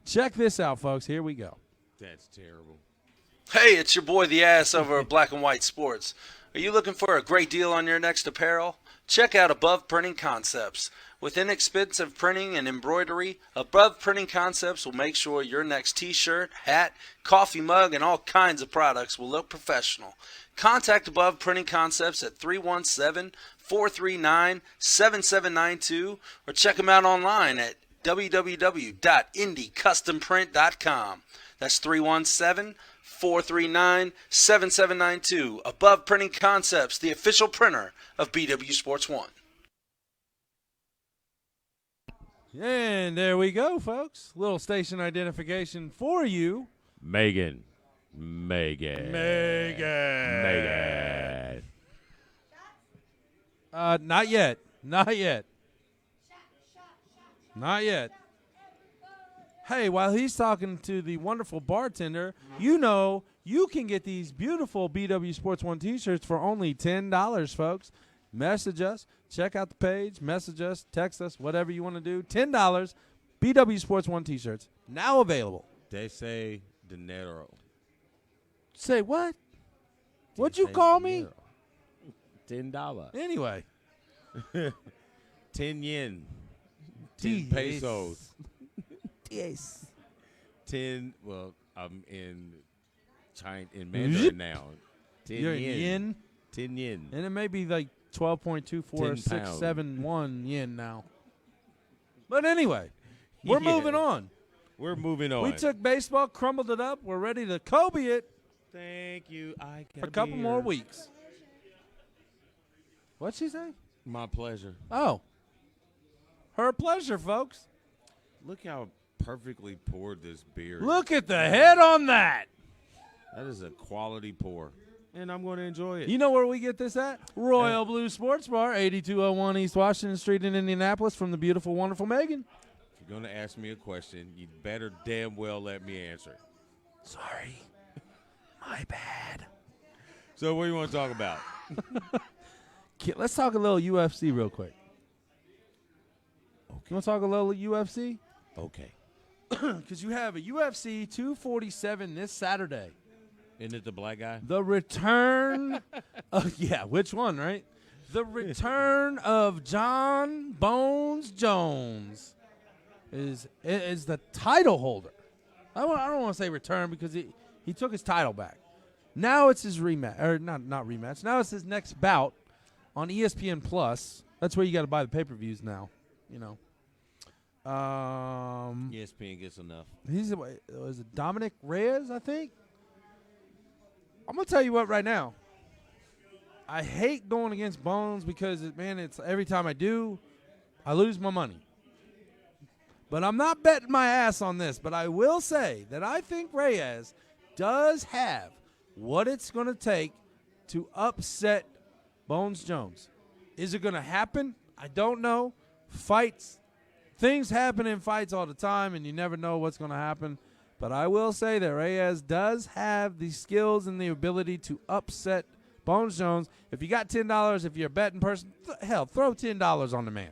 Check this out, folks. Here we go. That's terrible. Hey, it's your boy The Ass over at Black and White Sports. Are you looking for a great deal on your next apparel? Check out Above Printing Concepts. With inexpensive printing and embroidery, Above Printing Concepts will make sure your next t-shirt, hat, coffee mug, and all kinds of products will look professional. Contact Above Printing Concepts at 317-439-7792 or check them out online at www.indycustomprint.com. That's 317-439-7792. Above Printing Concepts, the official printer of BW Sports 1. And there we go, folks. Little station identification for you. Megan. Megan. Not yet. Not yet. Not yet. Hey, while he's talking to the wonderful bartender, you know you can get these beautiful BW Sports 1 t-shirts for only $10, folks. Message us. Check out the page. Message us. Text us. Whatever you want to do. $10. BW Sports 1 t-shirts. Now available. They say dinero. Say what? What'd you call me? $10. Anyway. 10 yen. 10 pesos. Yes. 10, well, I'm in China, in Mandarin now. 10 You're in yen. yen? 10 yen. And it may be like 12.24671 yen now. But anyway, we're moving on. We're moving on. We took baseball, crumbled it up. We're ready to Kobe it. Thank you. I for a couple more weeks. What'd she say? My pleasure. Oh. Her pleasure, folks. Look how perfectly poured this beer. Look at the head on that. That is a quality pour. And I'm going to enjoy it. You know where we get this at? Royal Blue Sports Bar, 8201 East Washington Street in Indianapolis from the beautiful, wonderful Megan. If you're going to ask me a question, you better damn well let me answer. Sorry. My bad. So what do you want to talk about? Let's talk a little UFC real quick. Okay. You want to talk a little UFC? Okay. Because you have a UFC 247 this Saturday. Isn't it the black guy? The return yeah, which one, right? The return of John Bones Jones is the title holder. I don't want to say return because he took his title back. Now it's his rematch, or not rematch. Now it's his next bout on ESPN Plus. That's where you got to buy the pay-per-views now, you know. ESPN gets enough. Was it Dominic Reyes, I think? I'm going to tell you what right now. I hate going against Bones because, it's every time I do, I lose my money. But I'm not betting my ass on this. But I will say that I think Reyes does have what it's going to take to upset Bones Jones. Is it going to happen? I don't know. Things happen in fights all the time, and you never know what's going to happen. But I will say that Reyes does have the skills and the ability to upset Bones Jones. If you got $10, if you're a betting person, throw $10 on the man.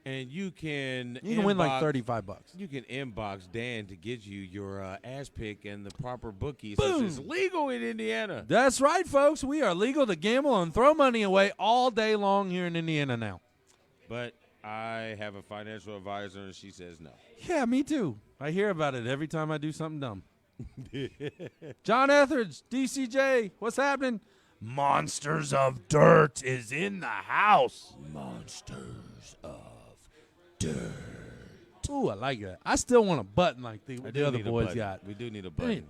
And you can win like $35. You can inbox Dan to get you your ass pick and the proper bookies. Boom. It's legal in Indiana. That's right, folks. We are legal to gamble and throw money away all day long here in Indiana now. But I have a financial advisor, and she says no. Yeah, me too. I hear about it every time I do something dumb. John Etheridge, DCJ, what's happening? Monsters of Dirt is in the house. Monsters of Dirt. Ooh, I like that. I still want a button like the other boys got. We do need a button.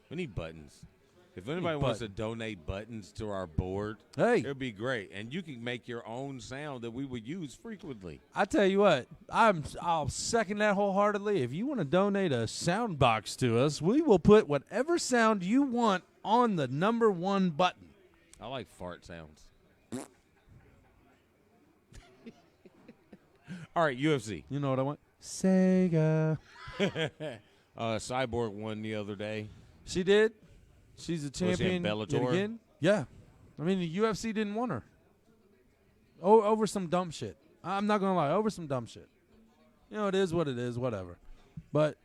We need buttons. If anybody wants to donate buttons to our board, it would be great. And you can make your own sound that we would use frequently. I tell you what, I'll second that wholeheartedly. If you want to donate a sound box to us, we will put whatever sound you want on the number one button. I like fart sounds. All right, UFC. You know what I want? Sega. Cyborg won the other day. She did. She's a champion. Was she in Bellator? Again. Yeah. I mean, the UFC didn't want her. Over some dumb shit. I'm not going to lie. Over some dumb shit. You know, it is what it is. Whatever. But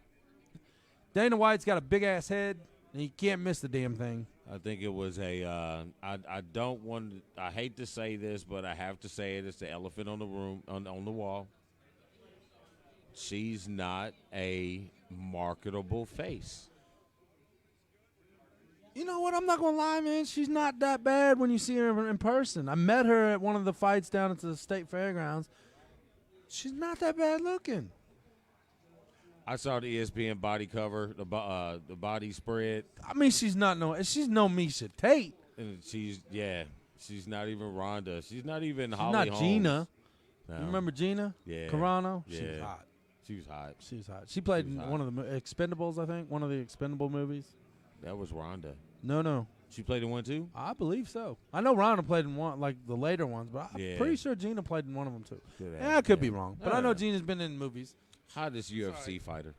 Dana White's got a big-ass head, and he can't miss the damn thing. I think it was I hate to say this, but I have to say it. It's the elephant on the room, on the wall. She's not a marketable face. You know what? I'm not going to lie, man. She's not that bad when you see her in person. I met her at one of the fights down at the state fairgrounds. She's not that bad looking. I saw the ESPN body cover, the body spread. I mean, she's no Misha Tate. And she's not even Ronda. She's not even She's Holly not Holmes. Gina. No. You remember Gina? Yeah. Carano? Yeah. She's hot. She was hot. She was hot. She played She was in hot. one of the Expendables, I think. One of the Expendable movies. That was Rhonda. No. She played in one too? I believe so. I know Rhonda played in one, like the later ones, but I'm Yeah. pretty sure Gina played in one of them too. Good Yeah, I could be yeah. wrong, but I know Gina's been in movies. Hottest UFC fighter.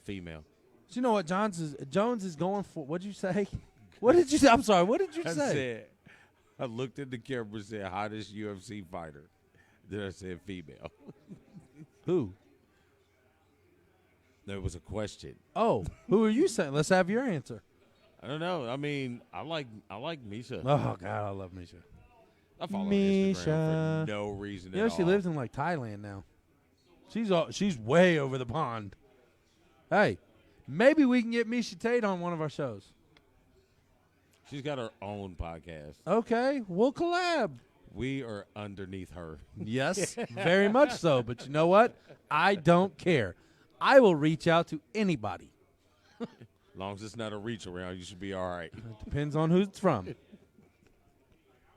Female. So you know what Jones is going for? What'd you say? What did you say? I'm sorry. What did you I say? said, I looked at the camera and said, hottest UFC fighter. Then I said female. Who? There was a question. Oh, who are you saying? Let's have your answer. I don't know. I mean, I like Misha. Oh God, I love Misha. I follow her on Misha. Instagram for no reason You know at all. she lives in like Thailand now. She's way over the pond. Hey, maybe we can get Misha Tate on one of our shows. She's got her own podcast. Okay, we'll collab. We are underneath her. Yes, very much so. But you know what? I don't care. I will reach out to anybody. As long as it's not a reach around, you should be all right. It depends on who it's from.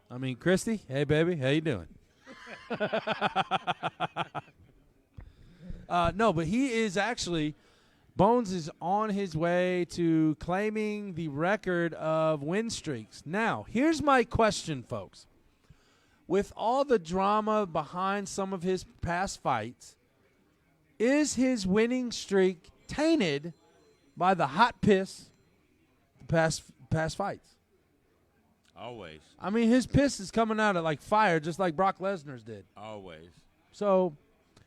I mean, Christy, hey, baby, how you doing? No, but he is actually, Bones is on his way to claiming the record of win streaks. Now, here's my question, folks. With all the drama behind some of his past fights, is his winning streak tainted by the hot piss past fights? Always. I mean, his piss is coming out like fire, just like Brock Lesnar's did. Always. So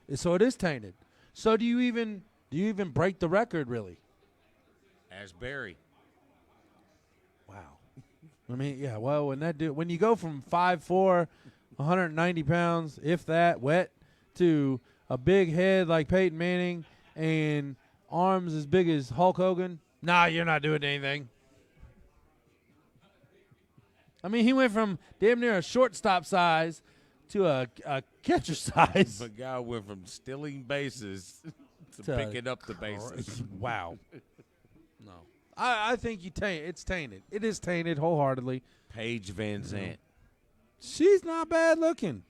it is tainted. So do you even break the record, really? As Barry. Wow. I mean, yeah. Well, when you go from 5'4", 190 pounds, if that, wet, to a big head like Peyton Manning and arms as big as Hulk Hogan, nah, you're not doing anything. I mean, he went from damn near a shortstop size to a catcher size. But guy went from stealing bases to picking up the bases. Wow. No. I think it's tainted. It is tainted wholeheartedly. Paige Van Zandt. She's not bad looking.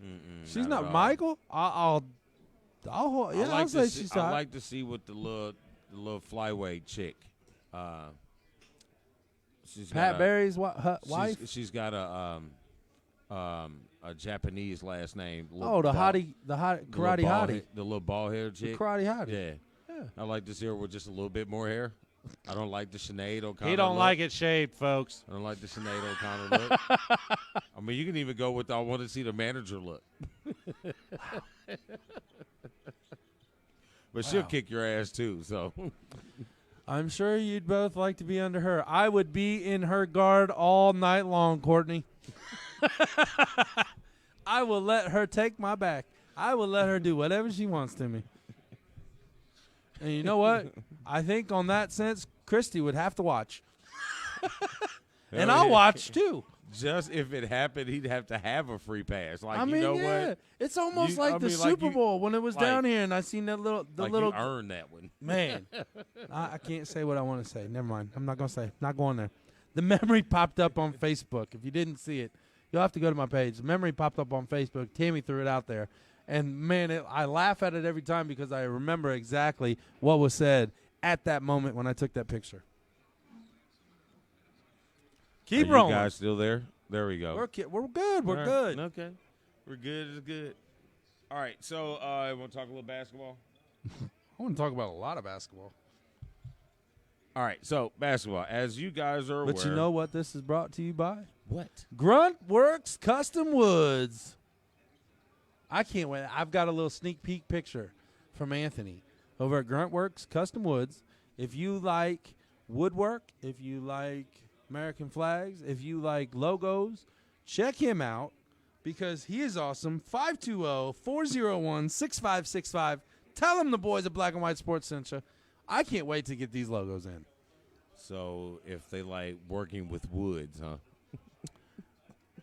She's not at not all. Michael. I'll say she's I hot. like to see what the little flyweight chick. She's Pat got Barry's wife. She's got a Japanese last name. The karate hottie. The little bald haired The chick. karate hottie. Yeah. I like to see her with just a little bit more hair. I don't like the Sinead O'Connor He don't look. like it shaved, folks. I don't like the Sinead O'Connor look. I mean, you can even go with I want to see the manager look. But she'll kick your ass too, so. I'm sure you'd both like to be under her. I would be in her guard all night long, Courtney. I will let her take my back. I will let her do whatever she wants to me. And you know what? I think on that sense, Christy would have to watch. And I'll watch too. Just if it happened, he'd have to have a free pass. Like, I mean, you know yeah. what? It's almost like the Super Bowl when it was down here, and I seen that little. You earned that one. Man, I can't say what I want to say. Never mind. I'm not going to say. Not going there. The memory popped up on Facebook. If you didn't see it, you'll have to go to my page. The memory popped up on Facebook. Tammy threw it out there. And, man, I laugh at it every time because I remember exactly what was said at that moment when I took that picture. Keep Are rolling. You guys still there? There we go. We're good. We're All right. good. Okay. We're good. It's good. All right. So, want to talk a little basketball? I want to talk about a lot of basketball. All right. So, basketball. As you guys are aware. But you know what this is brought to you by? What? Gruntworks Custom Woods. I can't wait. I've got a little sneak peek picture from Anthony over at Gruntworks Custom Woods. If you like woodwork, if you like American flags, if you like logos, check him out because he is awesome. 520-401-6565. Tell him the boys at Black and White Sports sent you. I can't wait to get these logos in. So, if they like working with woods, huh?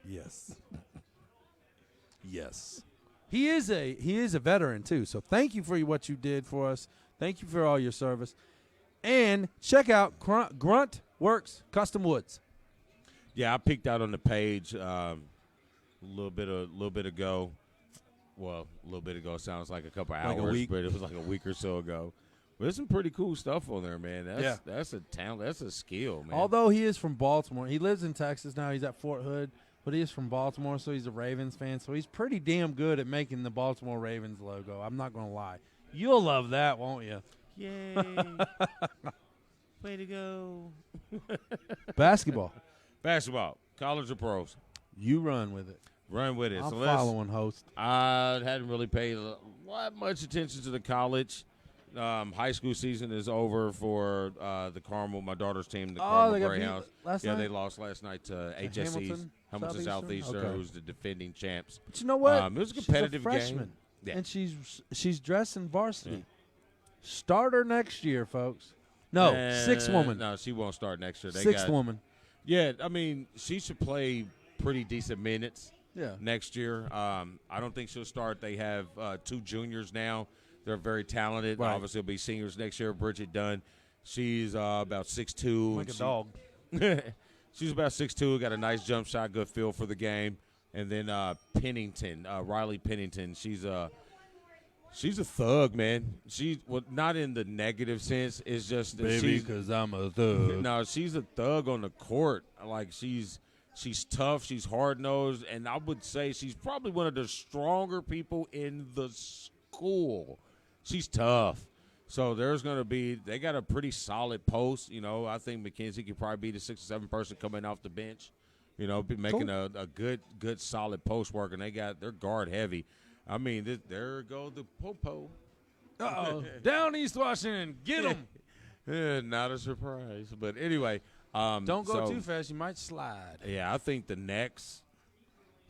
Yes. Yes. He is a veteran too. So thank you for what you did for us. Thank you for all your service. And check out Grunt Works Custom Woods. Yeah, I peeked out on the page a little bit ago. well, a little bit ago. Sounds like a couple Like a hours, week. but it was like a week or so ago. But there's some pretty cool stuff on there, man. That's a talent. That's a skill, man. Although he is from Baltimore, he lives in Texas now. He's at Fort Hood, but he is from Baltimore, so he's a Ravens fan. So he's pretty damn good at making the Baltimore Ravens logo. I'm not going to lie. You'll love that, won't you? Yay. Way to go. Basketball. Basketball, college or pros? You run with it. Run with it. I'm So following host. I hadn't really paid much attention to the college. High school season is over for the Carmel, my daughter's team, the Carmel they got beat Greyhounds. last Yeah, night? they lost last night to HSC's, Hamilton Southeastern, Okay. who's the defending champs. But you know what? It was a competitive she's a freshman, game. Yeah. and she's dressed in varsity. Start her next year, folks. No, sixth woman. No, she won't start next year. Sixth woman. Yeah, I mean, she should play pretty decent minutes Yeah. next year. I don't think she'll start. They have 2 juniors now. They're very talented. Right. Obviously, will be seniors next year. Bridget Dunn, she's about 6'2". Like a dog. She's about 6'2", got a nice jump shot, good feel for the game. And then Pennington, Riley Pennington, she's a thug, man. She's not in the negative sense. It's just that Baby, because I'm a thug. no, she's a thug on the court. Like she's tough. She's hard nosed, and I would say she's probably one of the stronger people in the school. She's tough. So there's going to be – they got a pretty solid post. You know, I think McKenzie could probably be the 6th or 7th person coming off the bench, you know, be making a good solid post work, and they're guard heavy. I mean, there go the Popo. Uh-oh. Down East Washington. Get him. Yeah, not a surprise. But anyway. Don't go too fast. You might slide. Yeah, I think the next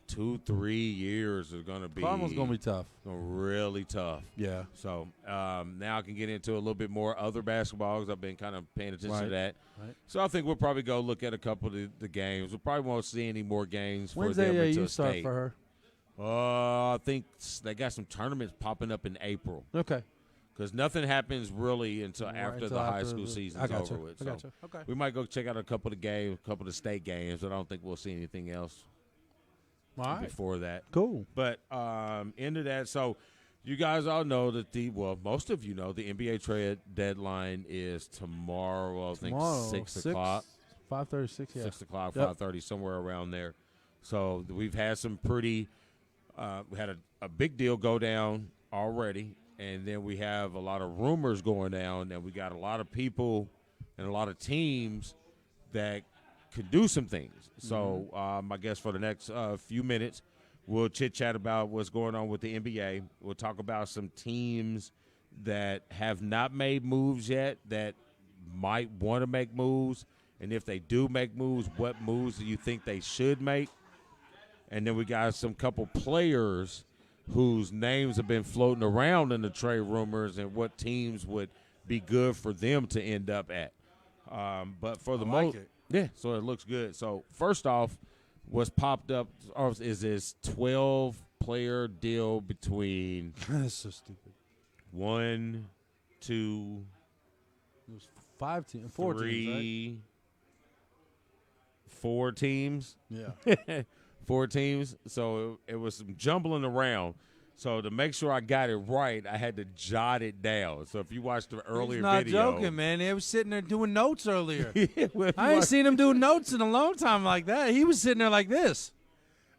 2-3 years are going to be – Carmel's going to be tough. Really tough. Yeah. So now I can get into a little bit more other basketball because I've been kind of paying attention to that. Right. So I think we'll probably go look at a couple of the games. We probably won't see any more games for Wednesday, them until you start state. for her. I think they got some tournaments popping up in April. Okay. Because nothing happens really until after until the high after school the- season's I got over you. with. I So got you. Okay. we might go check out a couple of games, a couple of state games, but I don't think we'll see anything else All right. before that. Cool. But into that, so you guys all know that most of you know the NBA trade deadline is tomorrow. I think 6 o'clock. 5:36. Yeah. 6 o'clock, Yep. 5:30, somewhere around there. So we've had some pretty. We had a big deal go down already, and then we have a lot of rumors going down, and we got a lot of people and a lot of teams that could do some things. So I guess for the next few minutes, we'll chit-chat about what's going on with the NBA. We'll talk about some teams that have not made moves yet that might want to make moves, and if they do make moves, what moves do you think they should make? And then we got some couple players whose names have been floating around in the trade rumors and what teams would be good for them to end up at. But for the most, yeah, so it looks good. So first off, what's popped up is this 12-player deal between That's so stupid. 1, 2, It was 4 teams, right? 3, 4 teams. Yeah. 4 teams. So it was some jumbling around. So to make sure I got it right, I had to jot it down. So if you watched the earlier He's not video, joking, man. They was sitting there doing notes earlier. well, if you I ain't watch- seen him do notes in a long time like that. He was sitting there like this.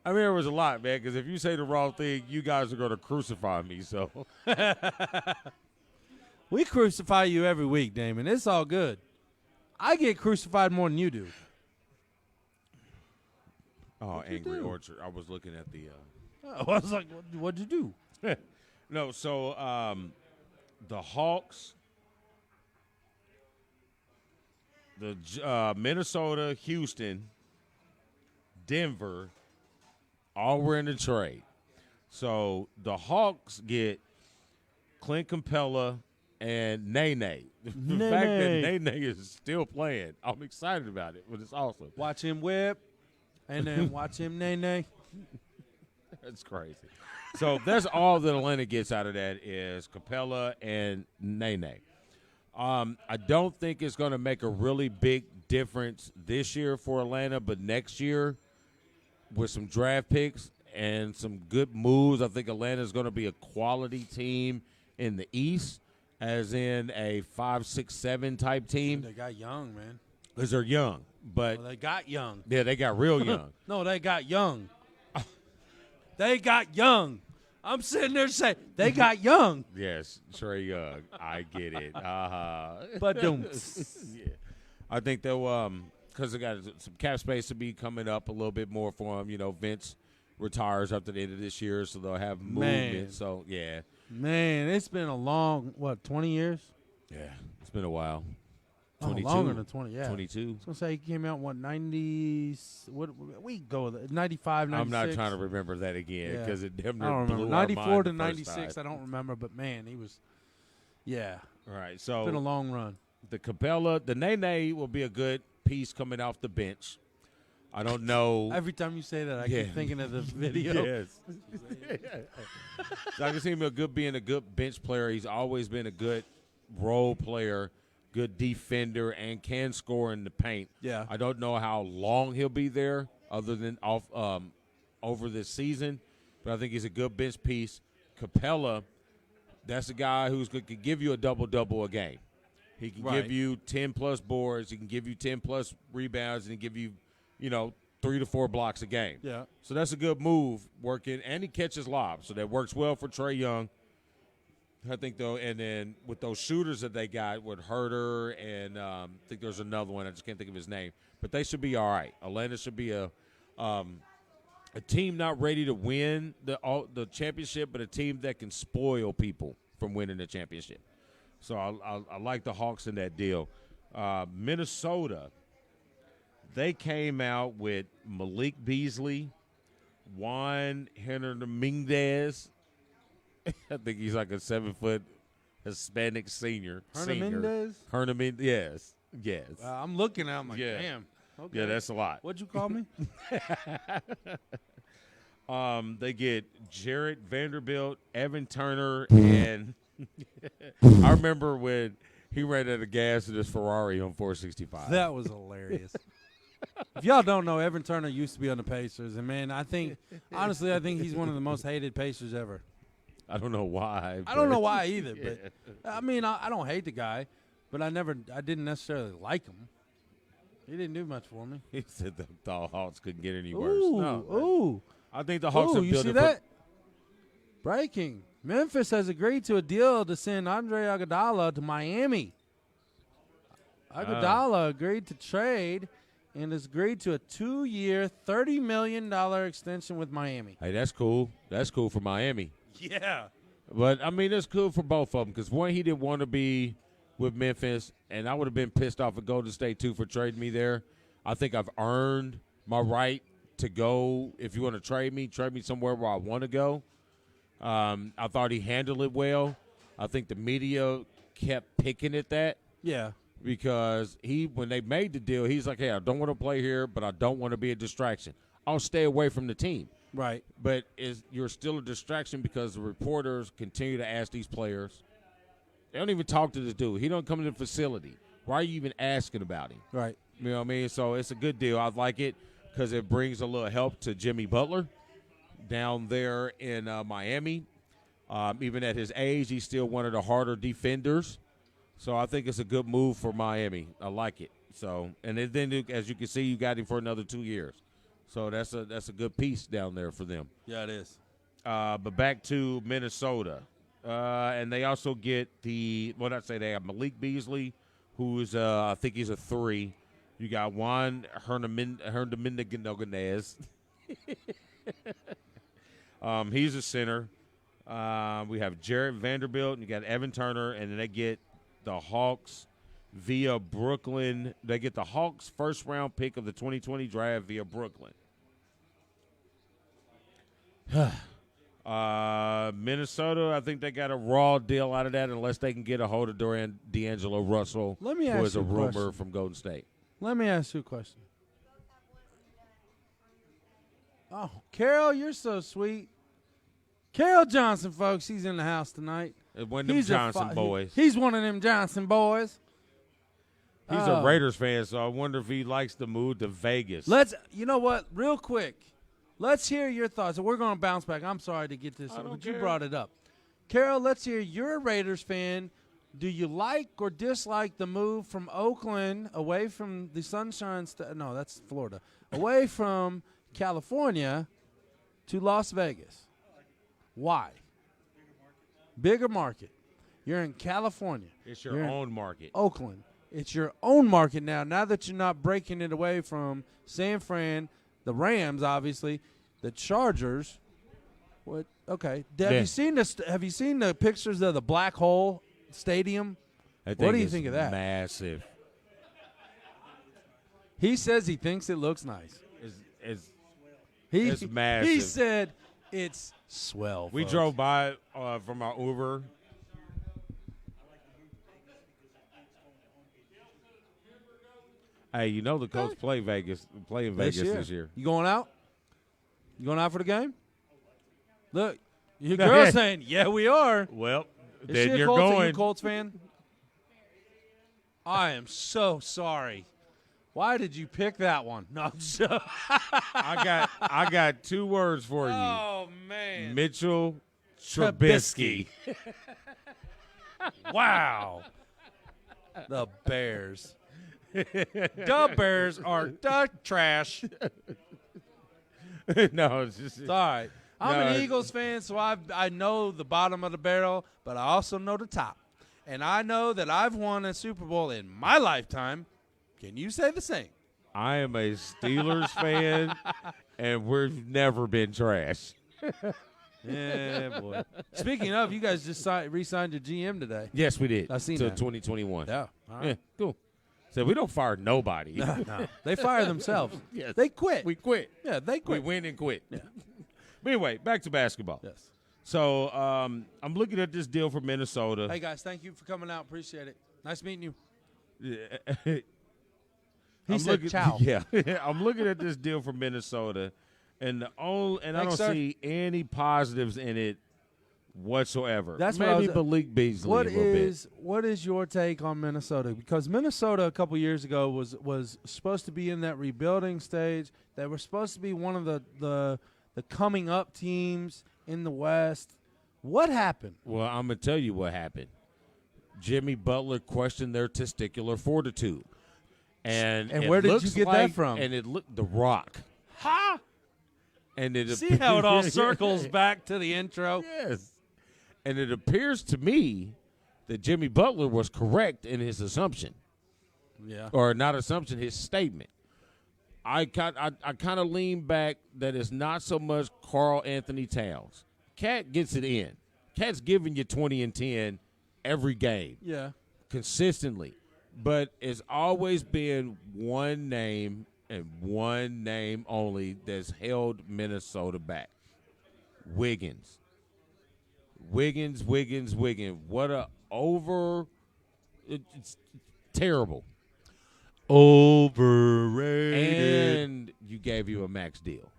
I mean, there was a lot, man. Because if you say the wrong thing, you guys are going to crucify me. So We crucify you every week, Damon. It's all good. I get crucified more than you do. Angry do? Orchard. I was looking at the. I was like, what'd you do? No, so the Hawks, the Minnesota, Houston, Denver, all were in the trade. So the Hawks get Clint Capella and Nene. The fact that Nene is still playing, I'm excited about it, but it's awesome. Watch him whip, and then watch him nay. That's crazy. So that's all that Atlanta gets out of that is Capella and Nene. I don't think it's going to make a really big difference this year for Atlanta, but next year with some draft picks and some good moves. I think Atlanta's going to be a quality team in the East, as in a 5, 6, 7 type team. They got young, man. Because they're young. But Well, they got young. yeah, they got real young. No, they got young. They got young. I'm sitting there saying, they got young. Yes, Trey Young. I get it. But yeah. I think they'll because they got some cap space to be coming up a little bit more for them. You know, Vince retires after the end of this year, so they'll have movement. Man. So, yeah. Man, it's been a long, 20 years? Yeah, it's been a while. Oh, 22. longer than 20, yeah. 22. I was going to say he came out, 90, what, we go with it, 95, 96. I'm not trying to remember that again because it damn I near don't blew remember. our 94 mind to the first 96, time. I don't remember, but man, he was, yeah. All right, so It's been a long run. the Capella, the Nene will be a good piece coming off the bench. I don't know. Every time you say that, I keep thinking of the video. Yes. So I can see him being a good bench player. He's always been a good role player, good defender, and can score in the paint. Yeah. I don't know how long he'll be there other than over this season, but I think he's a good bench piece. Capella, that's a guy who's could give you a double-double a game. He can give you 10-plus boards. He can give you 10-plus rebounds and give you, 3 to 4 blocks a game. Yeah. So that's a good move working, and he catches lobs. So that works well for Trey Young. I think, though, and then with those shooters that they got with Herter and I think there's another one. I just can't think of his name. But they should be all right. Atlanta should be a team not ready to win the championship, but a team that can spoil people from winning the championship. So I like the Hawks in that deal. Minnesota, they came out with Malik Beasley, Juan Hernandez. I think he's like a 7-foot Hispanic senior. Hernandez? Hernandez, yes. I'm looking at him like, Yeah. damn. Okay. Yeah, that's a lot. What'd you call me? They get Jarrett Vanderbilt, Evan Turner, and I remember when he ran out of gas in his Ferrari on 465. That was hilarious. If y'all don't know, Evan Turner used to be on the Pacers, and man, honestly, I think he's one of the most hated Pacers ever. I don't know why. I don't know why either, but I mean, I don't hate the guy, but I didn't necessarily like him. He didn't do much for me. He said the Hawks couldn't get any worse. Ooh, No, ooh. I think the Hawks have you built see it. that? Breaking. Memphis has agreed to a deal to send Andre Iguodala to Miami. Iguodala agreed to trade and has agreed to a 2-year, $30 million extension with Miami. Hey, that's cool. That's cool for Miami. Yeah. But, I mean, it's cool for both of them because, one, he didn't want to be with Memphis, and I would have been pissed off at Golden State, too, for trading me there. I think I've earned my right to go. If you want to trade me somewhere where I want to go. I thought he handled it well. I think the media kept picking at that. Yeah. Because when they made the deal, he's like, hey, I don't want to play here, but I don't want to be a distraction. I'll stay away from the team. Right. But you're still a distraction because the reporters continue to ask these players. They don't even talk to this dude. He don't come to the facility. Why are you even asking about him? Right. You know what I mean? So it's a good deal. I like it because it brings a little help to Jimmy Butler down there in Miami. Even at his age, he's still one of the harder defenders. So I think it's a good move for Miami. I like it. So, and then as you can see, you got him for another 2 years. So that's a good piece down there for them. Yeah, it is. But back to Minnesota, and they also get they have Malik Beasley, who's I think he's a 3. You got Juan Hernandez. He's a center. We have Jarrett Vanderbilt, and you got Evan Turner, and then they get the Hawks via Brooklyn. They get the Hawks' first-round pick of the 2020 draft via Brooklyn. Minnesota, I think they got a raw deal out of that unless they can get a hold of D'Angelo Russell, Let me who ask is a you a rumor question. from Golden State. Let me ask you a question. Oh, Carol, you're so sweet. Carol Johnson, folks, he's in the house tonight. One of them Johnson boys. He's one of them Johnson boys. He's a Raiders fan, so I wonder if he likes to move to Vegas. You know what, real quick, let's hear your thoughts. We're going to bounce back. I'm sorry to get this, but you brought it up. Carol, let's hear. You're a Raiders fan. Do you like or dislike the move from Oakland away from the Sunshine State? No, that's Florida. Away from California to Las Vegas. Why? Bigger market. You're in California. It's your own market. Oakland. It's your own market now. Now that you're not breaking it away from San Fran, the Rams, obviously, the Chargers. What? Okay. Have you seen this? Have you seen the pictures of the Black Hole Stadium? What do you think of that? Massive. He says he thinks it looks nice. It's massive. He said it's swell. We folks. drove by from our Uber. Hey, you know the Colts play in Vegas this year. You going out? You going out for the game? Look, your girl's saying, yeah, we are. Well, Is then she you're Colts? Are you going. a Colts fan? I am so sorry. Why did you pick that one? No, I'm so I got 2 words for you. Oh, man. Mitchell Trubisky. Wow. The Bears. The Bears are the trash. No, it's just It's all right. I'm an Eagles fan, so I know the bottom of the barrel, but I also know the top. And I know that I've won a Super Bowl in my lifetime. Can you say the same? I am a Steelers fan, and we've never been trash. Yeah, boy. Speaking of, you guys just re-signed your GM today. Yes, we did. I seen Till that. 2021. Yeah. All right. Yeah, cool. So we don't fire nobody. No. They fire themselves. Yes. They quit. We quit. Yeah, they quit. We win and quit. Yeah. But anyway, back to basketball. Yes. So I'm looking at this deal for Minnesota. Hey, guys, thank you for coming out. Appreciate it. Nice meeting you. He said ciao. Yeah, I'm looking at this deal for Minnesota, and I don't see any positives in it whatsoever. That's maybe what Malik Beasley a little bit. What is your take on Minnesota? Because Minnesota a couple years ago was supposed to be in that rebuilding stage. They were supposed to be one of the coming up teams in the West. What happened? Well, I'm gonna tell you what happened. Jimmy Butler questioned their testicular fortitude. And where did you get that from? And it looked The Rock. Ha! And it See how it all circles back to the intro? Yes. And it appears to me that Jimmy Butler was correct in his assumption. Yeah. Or not assumption, his statement. I kind of lean back that it's not so much Karl Anthony Towns. Cat gets it in. Cat's giving you 20 and 10 every game. Yeah. Consistently. But it's always been one name and one name only that's held Minnesota back. Wiggins. What it's terrible. Overrated. And you gave you a max deal.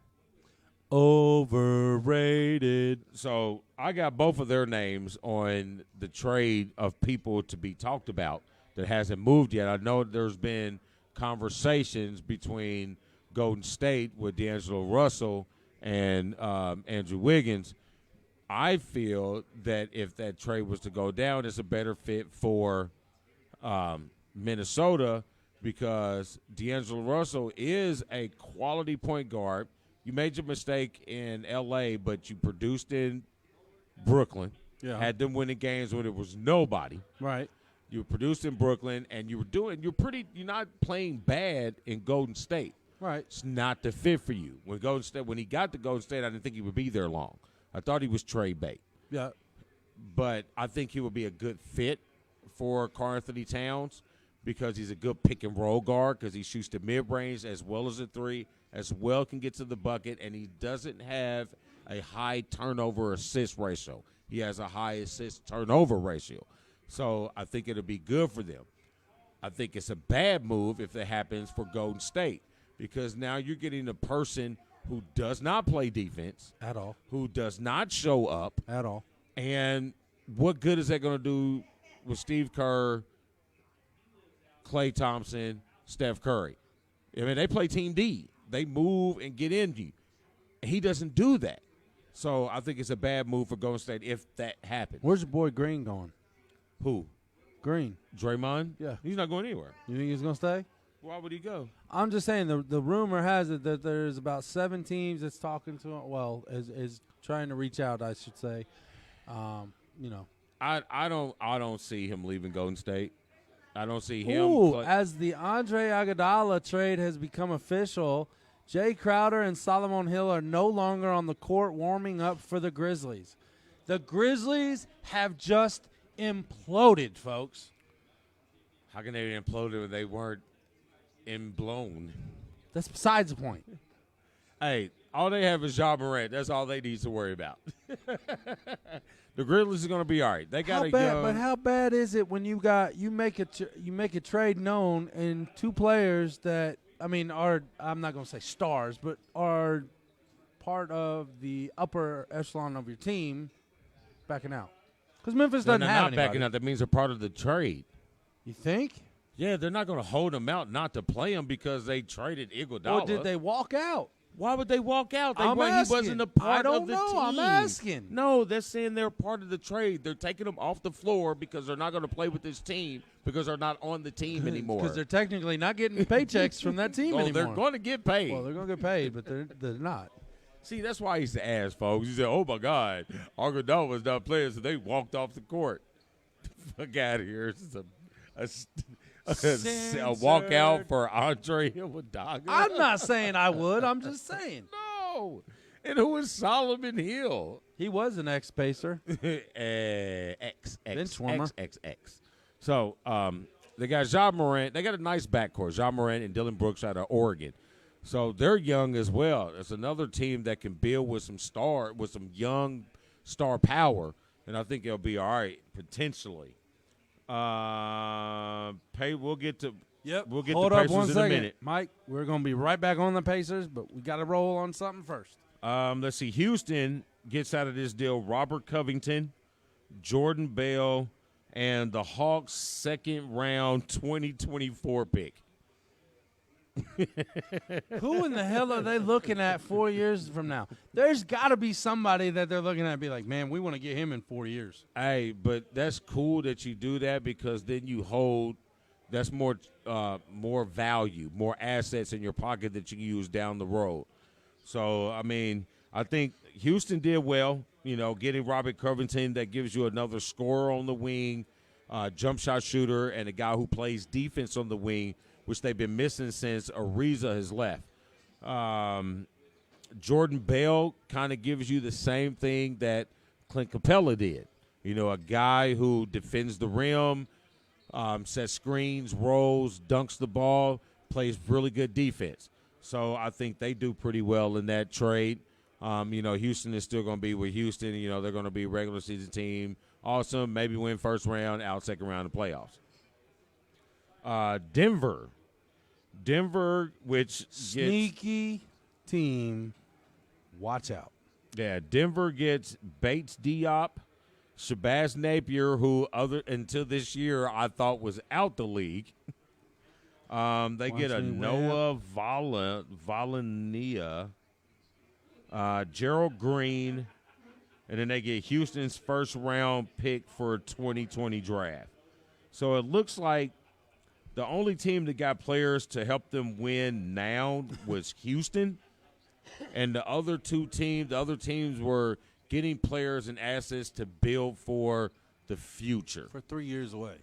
Overrated. So I got both of their names on the trade of people to be talked about that hasn't moved yet. I know there's been conversations between Golden State with D'Angelo Russell and Andrew Wiggins. I feel that if that trade was to go down, it's a better fit for Minnesota because D'Angelo Russell is a quality point guard. You made your mistake in L.A., but you produced in Brooklyn. Yeah. Had them winning games when it was nobody. Right. You produced in Brooklyn, and you're not playing bad in Golden State. Right. It's not the fit for you. When he got to Golden State, I didn't think he would be there long. I thought he was trade bait. Yeah. But I think he would be a good fit for Karl Anthony Towns because he's a good pick and roll guard because he shoots the mid range as well as the three, as well can get to the bucket, and he doesn't have a high turnover assist ratio. He has a high assist turnover ratio. So I think it'll be good for them. I think it's a bad move if it happens for Golden State because now you're getting a person who does not play defense. At all. Who does not show up. At all. And what good is that going to do with Steve Kerr, Klay Thompson, Steph Curry? I mean, they play Team D. They move and get into you. he doesn't do that. So I think it's a bad move for Golden State if that happens. Where's your boy Green going? Who? Green. Draymond? Yeah. He's not going anywhere. You think he's going to stay? Why would he go? I'm just saying the rumor has it that there's about 7 teams that's talking to him. Well, is trying to reach out, I should say. I don't see him leaving Golden State. I don't see him. Ooh, as the Andre Iguodala trade has become official, Jay Crowder and Solomon Hill are no longer on the court warming up for the Grizzlies. The Grizzlies have just imploded, folks. How can they implode if they weren't blown? That's besides the point. Hey, all they have is Ja Morant. That's all they need to worry about. The Grizzlies are going to be all right. They got But how bad is it when you make a trade known and 2 players that are, I'm not going to say stars, but are part of the upper echelon of your team backing out? Because Memphis doesn't have anybody. Not backing out. That means they're part of the trade. You think? Yeah, they're not going to hold them out not to play them because they traded Iguodala. Or did they walk out? Why would they walk out? He wasn't a part of the team. I'm asking. No, they're saying they're part of the trade. They're taking them off the floor because they're not going to play with this team because they're not on the team anymore. Because they're technically not getting paychecks from that team anymore. They're going to get paid. Well, they're going to get paid, but they're not. See, that's why he's the ass, folks. He said, oh, my God, Iguodala was not playing, so they walked off the court. Fuck out of here. It's a walkout for Andre Iguodala. I'm not saying I would. I'm just saying. No. And who is Solomon Hill? He was an ex-Pacer. Bench warmer. X. So they got Ja Morant. They got a nice backcourt. Ja Morant and Dylan Brooks out of Oregon. So they're young as well. It's another team that can build with some young star power, and I think it'll be all right potentially. We'll get to Hold the up Pacers one in second. a minute. Mike, we're going to be right back on the Pacers, but we got to roll on something first. Let's see. Houston gets out of this deal Robert Covington, Jordan Bell, and the Hawks' second-round 2024 pick. Who in the hell are they looking at 4 years from now? There's got to be somebody that they're looking at and be like, man, we want to get him in 4 years. Hey, but that's cool that you do that because then you hold – that's more value, more assets in your pocket that you can use down the road. So, I think Houston did well, getting Robert Covington. That gives you another scorer on the wing, jump shot shooter, and a guy who plays defense on the wing, which they've been missing since Ariza has left. Jordan Bell kind of gives you the same thing that Clint Capella did. A guy who defends the rim, sets screens, rolls, dunks the ball, plays really good defense. So I think they do pretty well in that trade. Houston is still going to be with Houston. They're going to be a regular season team. Awesome. Maybe win first round, out second round of playoffs. Denver, which sneaky team. Watch out. Yeah, Denver gets Bates Diop, Shabazz Napier, who until this year I thought was out the league. They get a Noah Valania, Gerald Green, and then they get Houston's first-round pick for 2020 draft. So it looks like the only team that got players to help them win now was Houston, and the other teams were getting players and assets to build for the future. For 3 years away.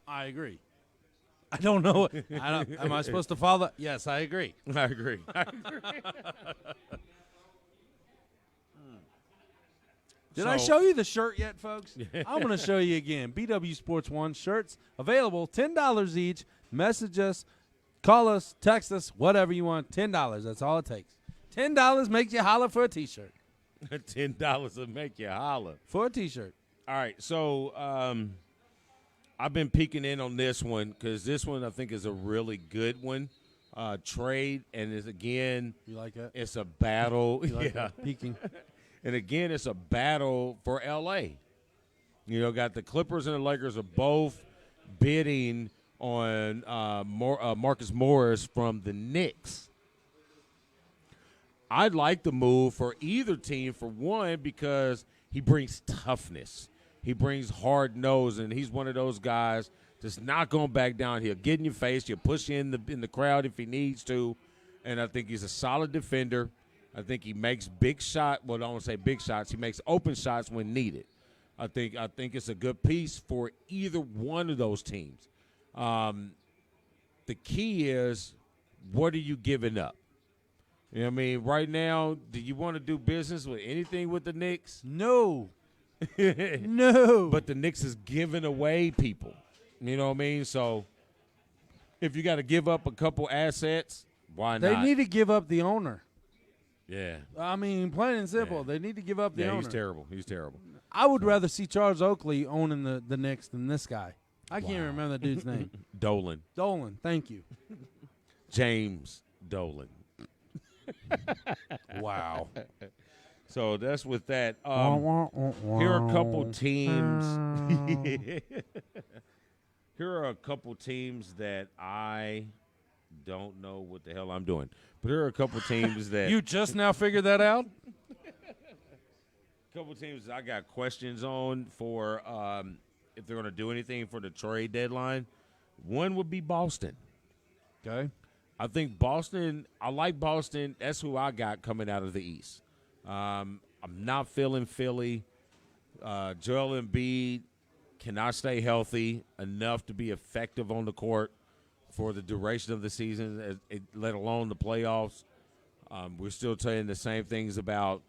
I agree. I don't know. Am I supposed to follow? Yes, I agree. I agree. Did I show you the shirt yet, folks? I'm going to show you again. BWSPORTS1 shirts available, $10 each. Message us, call us, text us, whatever you want. $10. That's all it takes. $10 makes you holler for a T-shirt. $10 will make you holler for a T-shirt. All right, so I've been peeking in on this one because this one I think is a really good one. Trade, and it's again, you like that? It's a battle. You like that? Peeking. And again, it's a battle for L.A. Got the Clippers and the Lakers are both bidding on Marcus Morris from the Knicks. I like the move for either team, for one, because he brings toughness. He brings hard nose, and he's one of those guys that's not going back down. He'll get in your face. He'll push you in the crowd if he needs to. And I think he's a solid defender. I think he makes big shots. Well, I don't want to say big shots. He makes open shots when needed. I think it's a good piece for either one of those teams. The key is, what are you giving up? You know what I mean? Right now, do you want to do business with anything with the Knicks? No. No. But the Knicks is giving away people. You know what I mean? So if you got to give up a couple assets, why not? They need to give up the owner. Yeah. I mean, plain and simple. Yeah. They need to give up the owner. He's terrible. He's terrible. I would rather see Charles Oakley owning the Knicks than this guy. I can't remember that dude's name. Dolan. Dolan, thank you. James Dolan. Wow. So that's with that. Here are a couple teams. Here are a couple teams that I don't know what the hell I'm doing. But here are a couple teams that you just now figured that out. A couple teams I got questions on for if they're going to do anything for the trade deadline. One would be Boston. Okay. I think Boston, I like Boston. That's who I got coming out of the East. I'm not feeling Philly. Joel Embiid cannot stay healthy enough to be effective on the court for the duration of the season, let alone the playoffs. We're still saying the same things about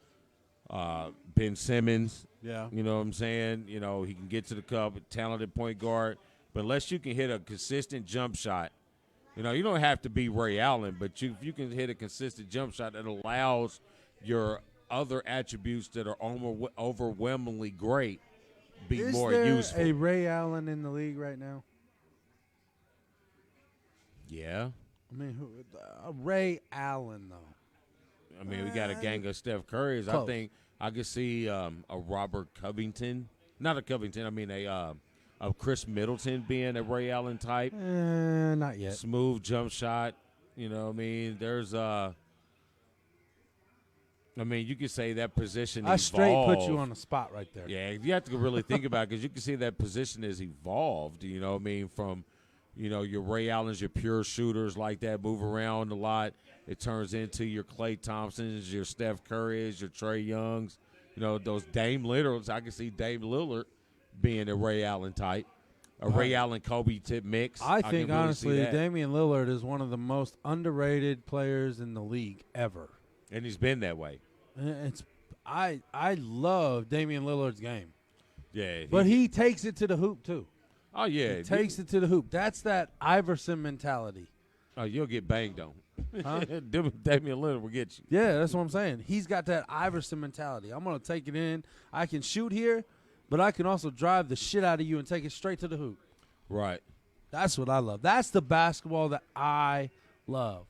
Ben Simmons. Yeah. You know what I'm saying? You know, he can get to the cup, talented point guard. But unless you can hit a consistent jump shot, you know, you don't have to be Ray Allen, but if you can hit a consistent jump shot that allows your other attributes that are overwhelmingly great be more useful. Is there a Ray Allen in the league right now? Yeah. I mean, Ray Allen, though. I mean, we got a gang of Steph Currys. Close. I think I could see a Robert Covington. Not a Covington. I mean, a Chris Middleton being a Ray Allen type. Not yet. Smooth jump shot. You know what I mean? There's I mean, you could say that position I evolved. straight put you on the spot right there. Yeah, you have to really think about it because you can see that position has evolved, you know what I mean, from, you know, your Ray Allens, your pure shooters like that, move around a lot. It turns into your Klay Thompsons, your Steph Currys, your Trae Youngs, you know, those Dame Lillards. I can see Dame Lillard being a Ray Allen type, a Ray Allen Kobe tip mix. I think, really honestly, Damian Lillard is one of the most underrated players in the league ever. And he's been that way. I love Damian Lillard's game. Yeah. But he takes it to the hoop, too. Oh, yeah. He takes it to the hoop. That's that Iverson mentality. Oh, you'll get banged on. Huh? Damian Lillard will get you. Yeah, that's what I'm saying. He's got that Iverson mentality. I'm going to take it in. I can shoot here, but I can also drive the shit out of you and take it straight to the hoop. Right. That's what I love. That's the basketball that I love.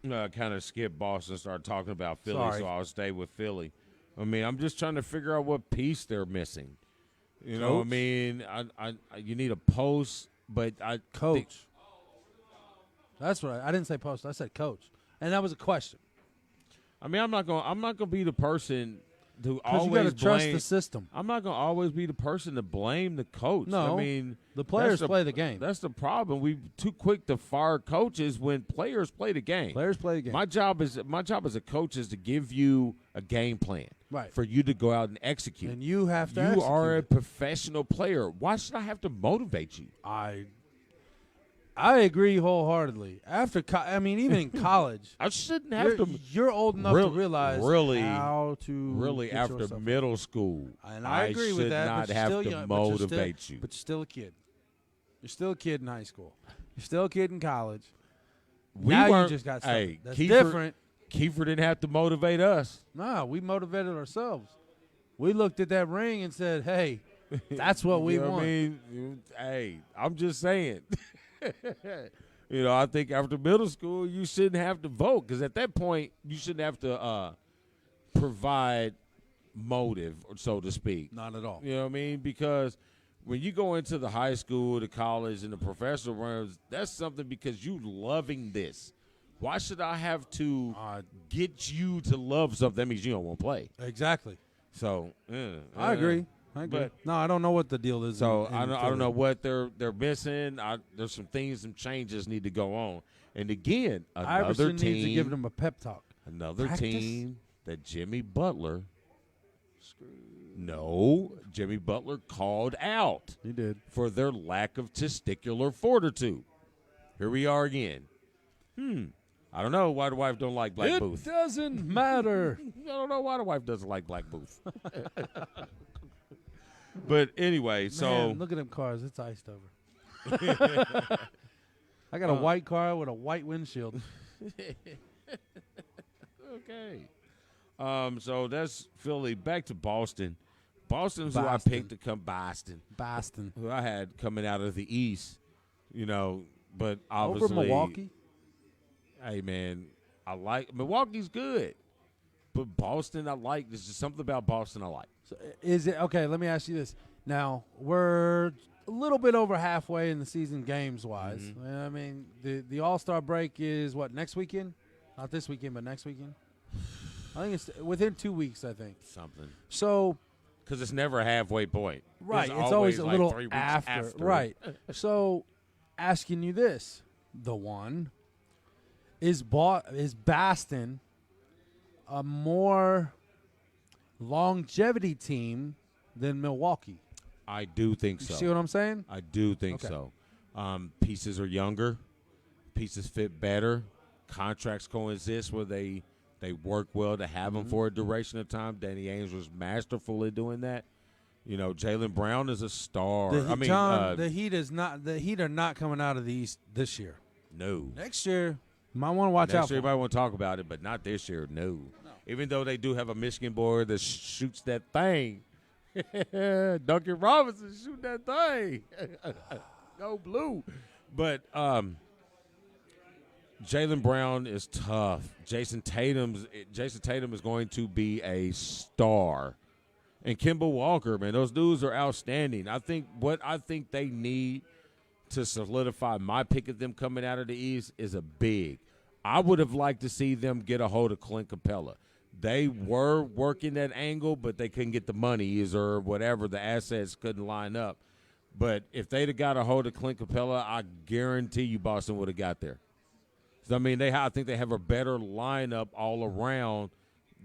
Kind of skip Boston, start talking about Philly, Sorry. so I'll stay with Philly. I mean, I'm just trying to figure out what piece they're missing. You know what I mean? I you need a post, but coach. That's right. I didn't say post. I said coach, and that was a question. I mean, I'm not gonna be the person to always you gotta trust blame the system. I'm not gonna always be the person to blame the coach. No, I mean, the players play the game. That's the problem. We're too quick to fire coaches when players play the game. Players play the game. My job as a coach is to give you a game plan, right, for you to go out and execute. And you have to. You are a professional player. Why should I have to motivate you? I agree wholeheartedly. Even in college, I shouldn't have to. You're old enough to realize how to get after yourself middle school. And I agree with that. Not but have still to young, motivate you. But you're still a kid. You're still a kid in high school. You're still a kid in college. Now you just got stuff. Hey, That's Kiefer, different. Kiefer didn't have to motivate us. Nah, we motivated ourselves. We looked at that ring and said, "Hey, that's what we want." I mean, hey, I'm just saying. You know, I think after middle school, you shouldn't have to vote because at that point, you shouldn't have to provide motive, so to speak. Not at all. You know what I mean? Because when you go into the high school, the college, and the professional realms, that's something because you loving this. Why should I have to get you to love something? That means you don't want to play. Exactly. So I agree. But no, I don't know what the deal is. So I don't know what they're missing. There's some things, some changes need to go on. And again, another Iverson team needs to give them a pep talk. Another Practice? team that Jimmy Butler called out. He did. For their lack of testicular fortitude. Here we are again. I don't know why the wife don't like Black Booth. It doesn't matter. I don't know why the wife doesn't like Black Booth. But anyway, Man, look at them cars. It's iced over. I got a white car with a white windshield. Okay. So that's Philly. Back to Boston. Boston's who I picked to come. Boston. Who I had coming out of the East. But obviously over Milwaukee. Hey man, I like Milwaukee's good, but Boston I like. There's just something about Boston I like. So is it okay? Let me ask you this. Now we're a little bit over halfway in the season, games wise. Mm-hmm. I mean, the All-Star break is what, next weekend? Not this weekend, but next weekend. I think it's within 2 weeks. I think something. So, because it's never a halfway point, right? It's always a like little 3 weeks after, right? So, asking you this: the one is Boston a more longevity team than Milwaukee? I do think so. You see what I'm saying? I do think so. Pieces are younger. Pieces fit better. Contracts coexist where they work well to have them for a duration of time. Danny Ainge was masterful at doing that. Jaylen Brown is a star. The Heat are not coming out of the East this year. No. Next year, you might want to watch out Next year, for. everybody want to talk about it, but not this year. No. Even though they do have a Michigan boy that shoots that thing. Duncan Robinson shoot that thing. Go blue. But Jaylen Brown is tough. Jason Tatum is going to be a star. And Kemba Walker, man, those dudes are outstanding. I think they need to solidify my pick of them coming out of the East is a big. I would have liked to see them get a hold of Clint Capella. They were working that angle, but they couldn't get the money or whatever. The assets couldn't line up. But if they'd have got a hold of Clint Capella, I guarantee you Boston would have got there. So, I think they have a better lineup all around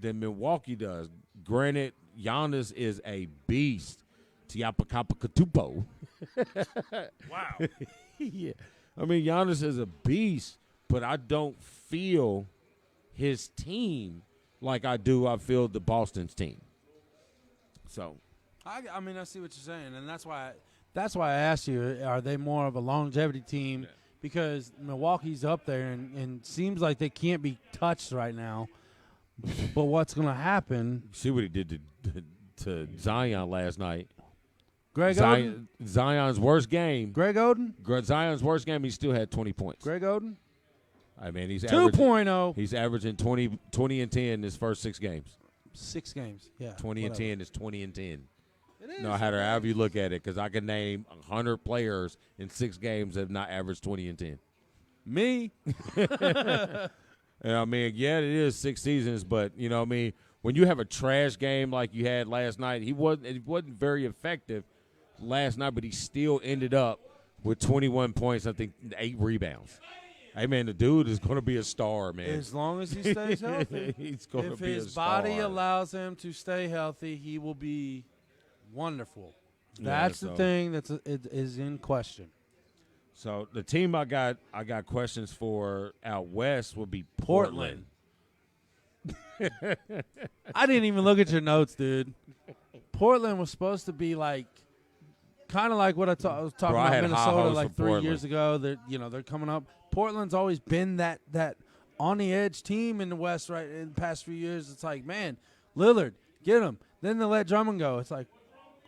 than Milwaukee does. Granted, Giannis is a beast. Tiapa Kappa Katupo. Wow. Yeah. Giannis is a beast, but I don't feel his team like I feel the Boston's team. So, I see what you're saying, and that's why I asked you: are they more of a longevity team? Yeah. Because Milwaukee's up there, and seems like they can't be touched right now. But what's going to happen? See what he did to Zion last night. Greg Oden? Zion's worst game. Greg Oden? Zion's worst game, he still had 20 points. Greg Oden? He's 2.0. He's averaging 20 and 10 in his first 6 games. 6 games, yeah. 20 whatever. and 10 is 20 and 10. It is. No matter however you look at it, because I can name 100 players in 6 games that have not averaged 20 and 10. Me? And it is 6 seasons, but when you have a trash game like you had last night, he wasn't very effective last night, but he still ended up with 21 points, I think 8 rebounds. Hey, man, the dude is going to be a star, man. As long as he stays healthy. He's going to be a star. If his body allows him to stay healthy, he will be wonderful. That's the thing that is in question. So the team I got questions for out west would be Portland. I didn't even look at your notes, dude. Portland was supposed to be kind of like what I was talking about Minnesota 3 years ago. They're coming up. Portland's always been that on the edge team in the West, right? In the past few years, it's like, man, Lillard, get him. Then they let Drummond go. It's like,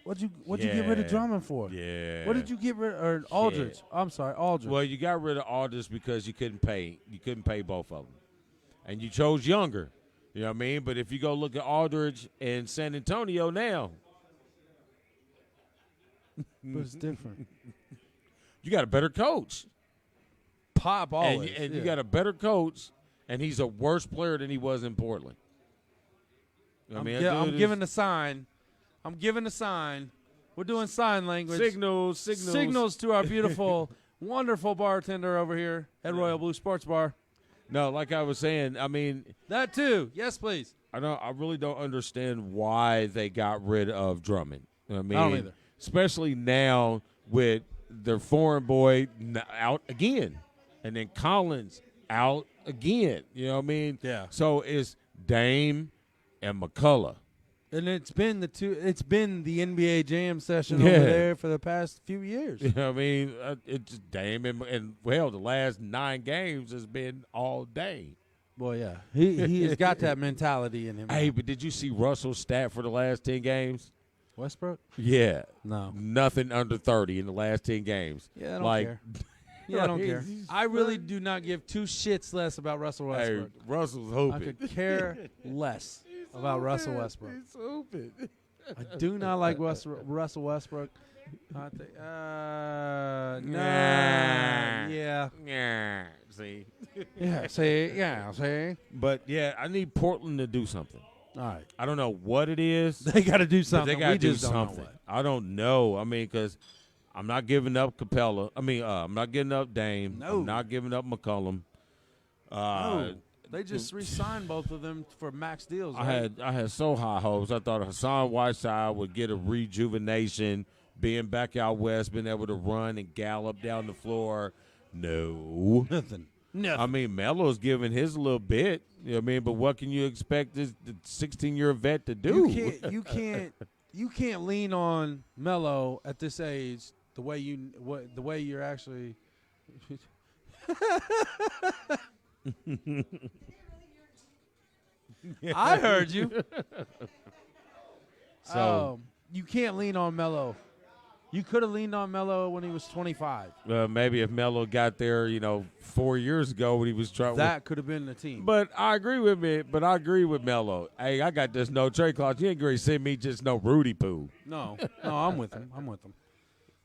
what'd you get rid of Drummond for? Yeah. What did you get rid of? Or Aldridge? I'm sorry, Aldridge. Well, you got rid of Aldridge because you couldn't pay. You couldn't pay both of them, and you chose younger. You know what I mean? But if you go look at Aldridge in San Antonio now, but it's different. You got a better coach. Pop always. And you got a better coach and he's a worse player than he was in Portland. I'm giving the sign. I'm giving the sign. We're doing sign language. Signals to our beautiful, wonderful bartender over here at Royal Blue Sports Bar. No, like I was saying, I mean. That too. Yes, please. I really don't understand why they got rid of Drummond. I mean, I don't either. Especially now with their foreign boy out again, and then Collins out again. You know what I mean? Yeah. So it's Dame and McCullough. And it's been the NBA Jam session over there for the past few years. You know what I mean? It's Dame and the last 9 games has been all day. Boy, yeah. He has got that mentality in him. Hey, but did you see Russell's stat for the last 10 games? Westbrook? Yeah. No. Nothing under 30 in the last 10 games. Yeah, I don't care. Yeah, I don't care. I really do not give 2 shits less about Russell Westbrook. Hey, Russell's hooping. I could care less about Russell Westbrook. He's hooping. I do not like Russell Westbrook. I think, Yeah. See? See? But, yeah, I need Portland to do something. All right. I don't know what it is. They got to do something. They got to do just don't know something. what. I don't know. I mean, because I'm not giving up Capella. I'm not giving up Dame. No. I'm not giving up McCollum. No. They just re-signed both of them for max deals. I had so high hopes. I thought Hassan Whiteside would get a rejuvenation, being back out west, being able to run and gallop down the floor. No. Nothing. I mean, Melo's giving his a little bit. You know what I mean? But what can you expect the 16-year vet to do? You can't lean on Melo at this age the way you're actually. I heard you. So you can't lean on Melo. You could have leaned on Melo when he was 25. maybe if Melo got there, 4 years ago when he was trying. That could have been the team. But I agree with Melo. Hey, I got this no trade clause. You ain't going to send me just no Rudy poo. No, I'm with him.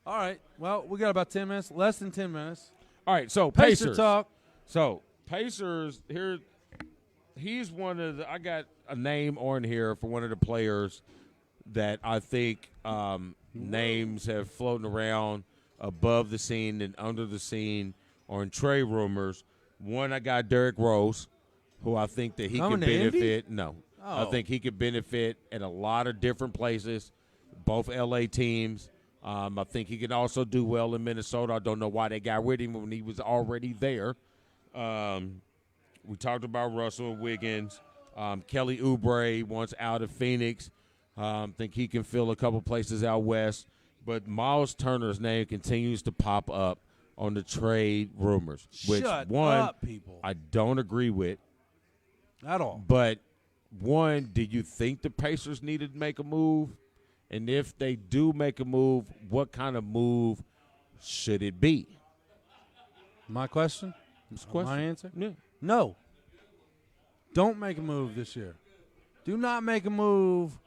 All right. Well, we got about 10 minutes. Less than 10 minutes. All right. So Pacer Pacers talk. So Pacers here. He's one of the. I got a name on here for one of the players that I think names have floating around above the scene and under the scene on trade rumors. One, I got Derrick Rose, who I think that he Coming could to benefit. Indy? No, Oh. I think he could benefit at a lot of different places, both LA teams. I think he could also do well in Minnesota. I don't know why they got rid of him when he was already there. We talked about Russell and Wiggins. Kelly Oubre wants out of Phoenix. Think he can fill a couple places out west. But Miles Turner's name continues to pop up on the trade rumors, which Shut one up, people. I don't agree with At all. But one, do you think the Pacers needed to make a move? And if they do make a move, what kind of move should it be? My question? My answer? Yeah. No. Don't make a move this year. Do not make a move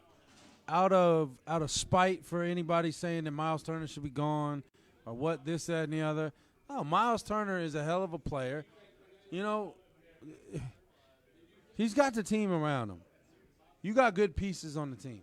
out of spite for anybody saying that Miles Turner should be gone or what, this, that, and the other. Oh, Miles Turner is a hell of a player. He's got the team around him. You got good pieces on the team.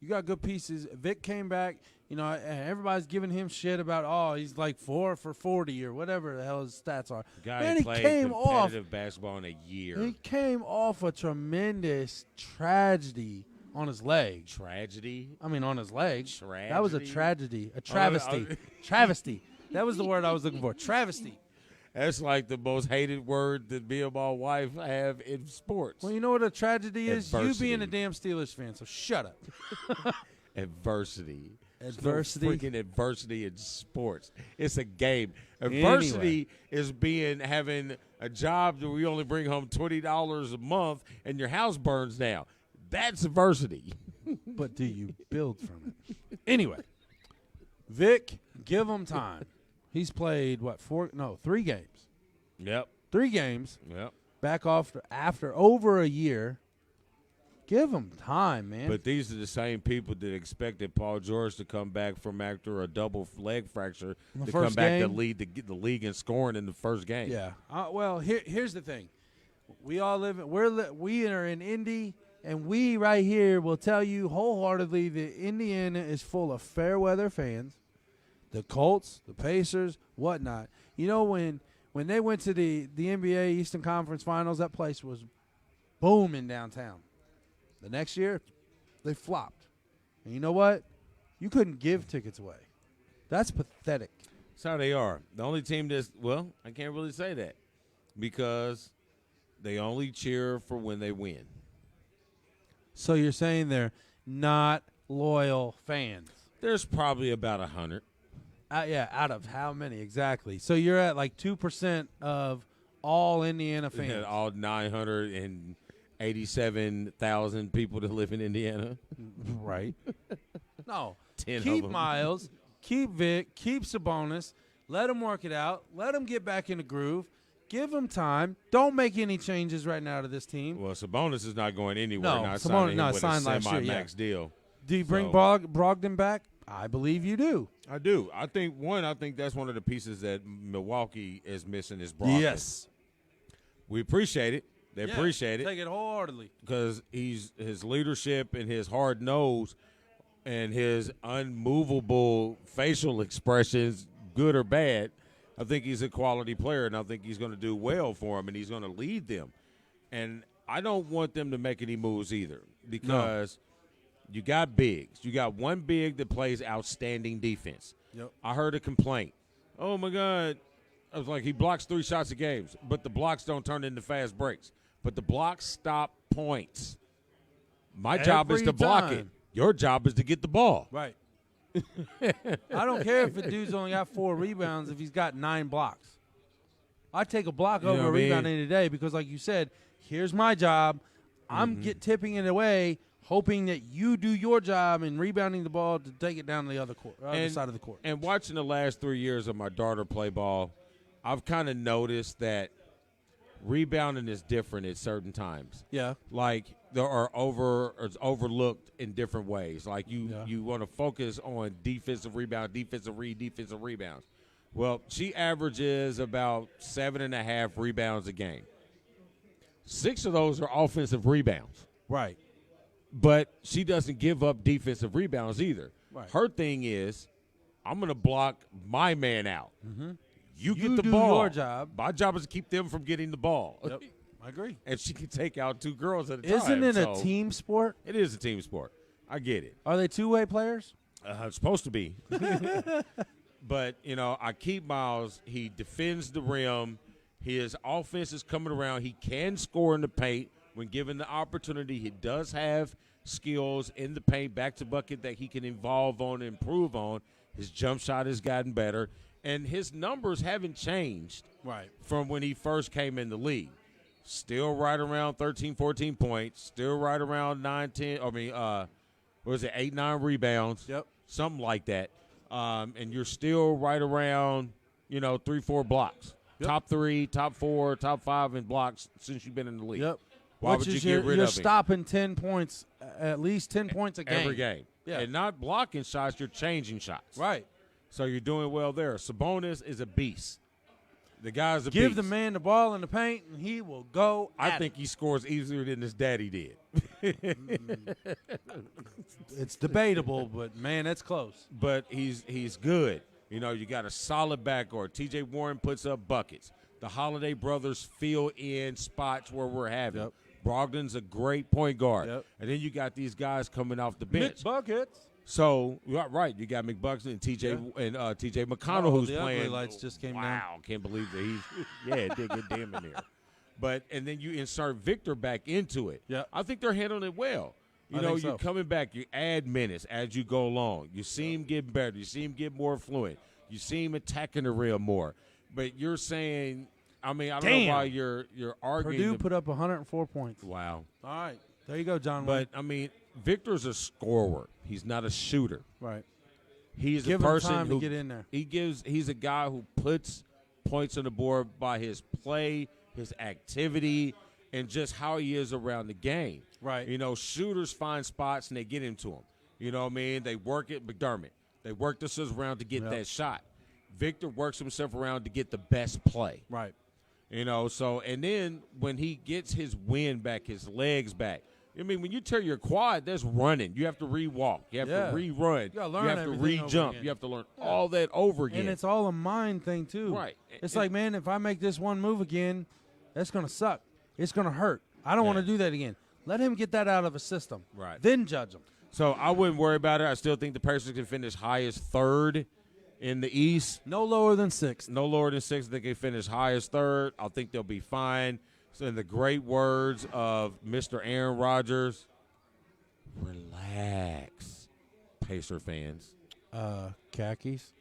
You got good pieces. Vic came back. Everybody's giving him shit about, he's like 4 for 40 or whatever the hell his stats are. Guy played competitive basketball in a year. He came off a tremendous tragedy on his leg. Tragedy? I mean, on his leg. Tragedy? That was a tragedy. A travesty. Travesty. That was the word I was looking for. Travesty. That's like the most hated word that me and my wife have in sports. Well, you know what a tragedy is? Adversity. You being a damn Steelers fan, so shut up. Adversity. Adversity. There's no freaking adversity in sports. It's a game. Adversity is having a job that we only bring home $20 a month and your house burns down. That's adversity. But do you build from it? Anyway, Vic, give him time. He's played, 3 games. Yep. 3 games. Yep. Back off after over a year. Give him time, man. But these are the same people that expected Paul George to come back from after a double leg fracture to come back to lead the league in scoring in the first game. Yeah. Here's the thing. We all live. We are in Indy, and we right here will tell you wholeheartedly that Indiana is full of fair weather fans. The Colts, the Pacers, whatnot. You know, when they went to the NBA Eastern Conference Finals, that place was booming downtown. The next year, they flopped. And you know what? You couldn't give tickets away. That's pathetic. That's how they are. The only team that's, well, I can't really say that because they only cheer for when they win. So you're saying they're not loyal fans? There's probably about 100. Yeah, out of how many exactly? So you're at like 2% of all Indiana fans. Yeah, all 987,000 people that live in Indiana. Right. No. 10 keep of them. Miles, keep Vic, keep Sabonis. Let them work it out. Let them get back in the groove. Give them time. Don't make any changes right now to this team. Well, Sabonis is not going anywhere. No, Not Sabonis signing him not with signed a last year, semi-max deal. Do you bring So- Brogdon back? I believe you do. I do. I think that's one of the pieces that Milwaukee is missing is Brogdon. Yes. We appreciate it. They Yeah, appreciate it Take it wholeheartedly. because his leadership and his hard nose and his unmovable facial expressions, good or bad. I think he's a quality player, and I think he's going to do well for him, and he's going to lead them. And I don't want them to make any moves either because you got bigs. You got one big that plays outstanding defense. Yep. I heard a complaint. Oh, my God. I was like, he blocks 3 shots a game, but the blocks don't turn into fast breaks. But the blocks stop points. My job is to block it. time. Your job is to get the ball. Right. I don't care if a dude's only got 4 rebounds if he's got 9 blocks. I take a block You know over a what I mean? rebound any day because, like you said, here's my job. I'm tipping it away, hoping that you do your job in rebounding the ball to take it down to the other side of the court. And watching the last 3 years of my daughter play ball, I've kind of noticed that rebounding is different at certain times. Yeah. Like there are it's overlooked in different ways. Like you want to focus on defensive rebounds. Well, she averages about 7.5 rebounds a game. 6 of those are offensive rebounds. Right. But she doesn't give up defensive rebounds either. Right. Her thing is, I'm going to block my man out. Mm-hmm. You get You the do ball. your job. My job is to keep them from getting the ball. Yep. I agree. And she can take out 2 girls at a time. Isn't it a so team sport? It is a team sport. I get it. Are they two-way players? It's supposed to be. But, I keep Miles. He defends the rim. His offense is coming around. He can score in the paint when given the opportunity. He does have skills in the paint, back to bucket that he can evolve on and improve on. His jump shot has gotten better. And his numbers haven't changed from when he first came in the league. Still right around 13, 14 points. Still right around 9, 10. 8, 9 rebounds. Yep. Something like that. And you're still right around, 3, 4 blocks. Yep. Top 3, top 4, top 5 in blocks since you've been in the league. Yep. Why Which would you is get rid you're of him? stopping 10 points, at least 10 points a game. Every game. Yeah. And not blocking shots, you're changing shots. Right. So you're doing well there. Sabonis is a beast. The guy's a beast. Give the man the ball in the paint, and he will go I at think it. he scores easier than his daddy did. It's debatable, but, man, that's close. But he's good. You got a solid backcourt. T.J. Warren puts up buckets. The Holiday brothers fill in spots where we're having. Yep. Brogdon's a great point guard. Yep. And then you got these guys coming off the bench. Buckets. So, right, you got McBuxton and T.J. McConnell, who's the playing. ugly lights just came down. Wow, can't believe that he's it did get Damon there. And then you insert Victor back into it. Yep. I think they're handling it well. I think so. You're coming back. You add minutes as you go along. You see him get better. You see him get more fluent. You see him attacking the rim more. But you're saying, I don't know why you're arguing. Purdue put up 104 points. Wow. All right. There you go, John. But, Victor's a scorer. He's not a shooter. Right. He's Give a him person time to who get in there. He's a guy who puts points on the board by his play, his activity, and just how he is around the game. Right. Shooters find spots and they get into them. You know what I mean? They work it, McDermott. They work themselves around to get that shot. Victor works himself around to get the best play. Right. You know, so and then when he gets his wind back, his legs back. I mean, when you tear your quad, that's running. You have to re-walk. You have to re-run. You gotta learn you have to everything over re-jump. again. You have to learn all that over again. And it's all a mind thing, too. Right. It's like, man, if I make this one move again, that's going to suck. It's going to hurt. I don't want to do that again. Let him get that out of his system. Right. Then judge him. So I wouldn't worry about it. I still think the Pacers can finish high as third in the East. No lower than sixth. No lower than sixth. They can finish high as third. I think they'll be fine. So in the great words of Mr. Aaron Rodgers, relax, Pacer fans. Khakis.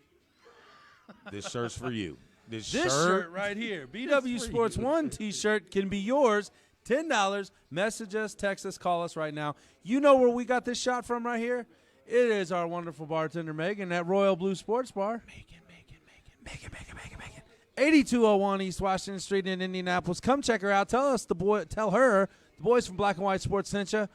This shirt's for you. This shirt right here, BW Sports 1 T-shirt can be yours. $10. Message us, text us, call us right now. You know where we got this shot from right here? It is our wonderful bartender, Megan, at Royal Blue Sports Bar. Megan. 8201 East Washington Street in Indianapolis. Come check her out. Tell her the boys from Black and White Sports sent you.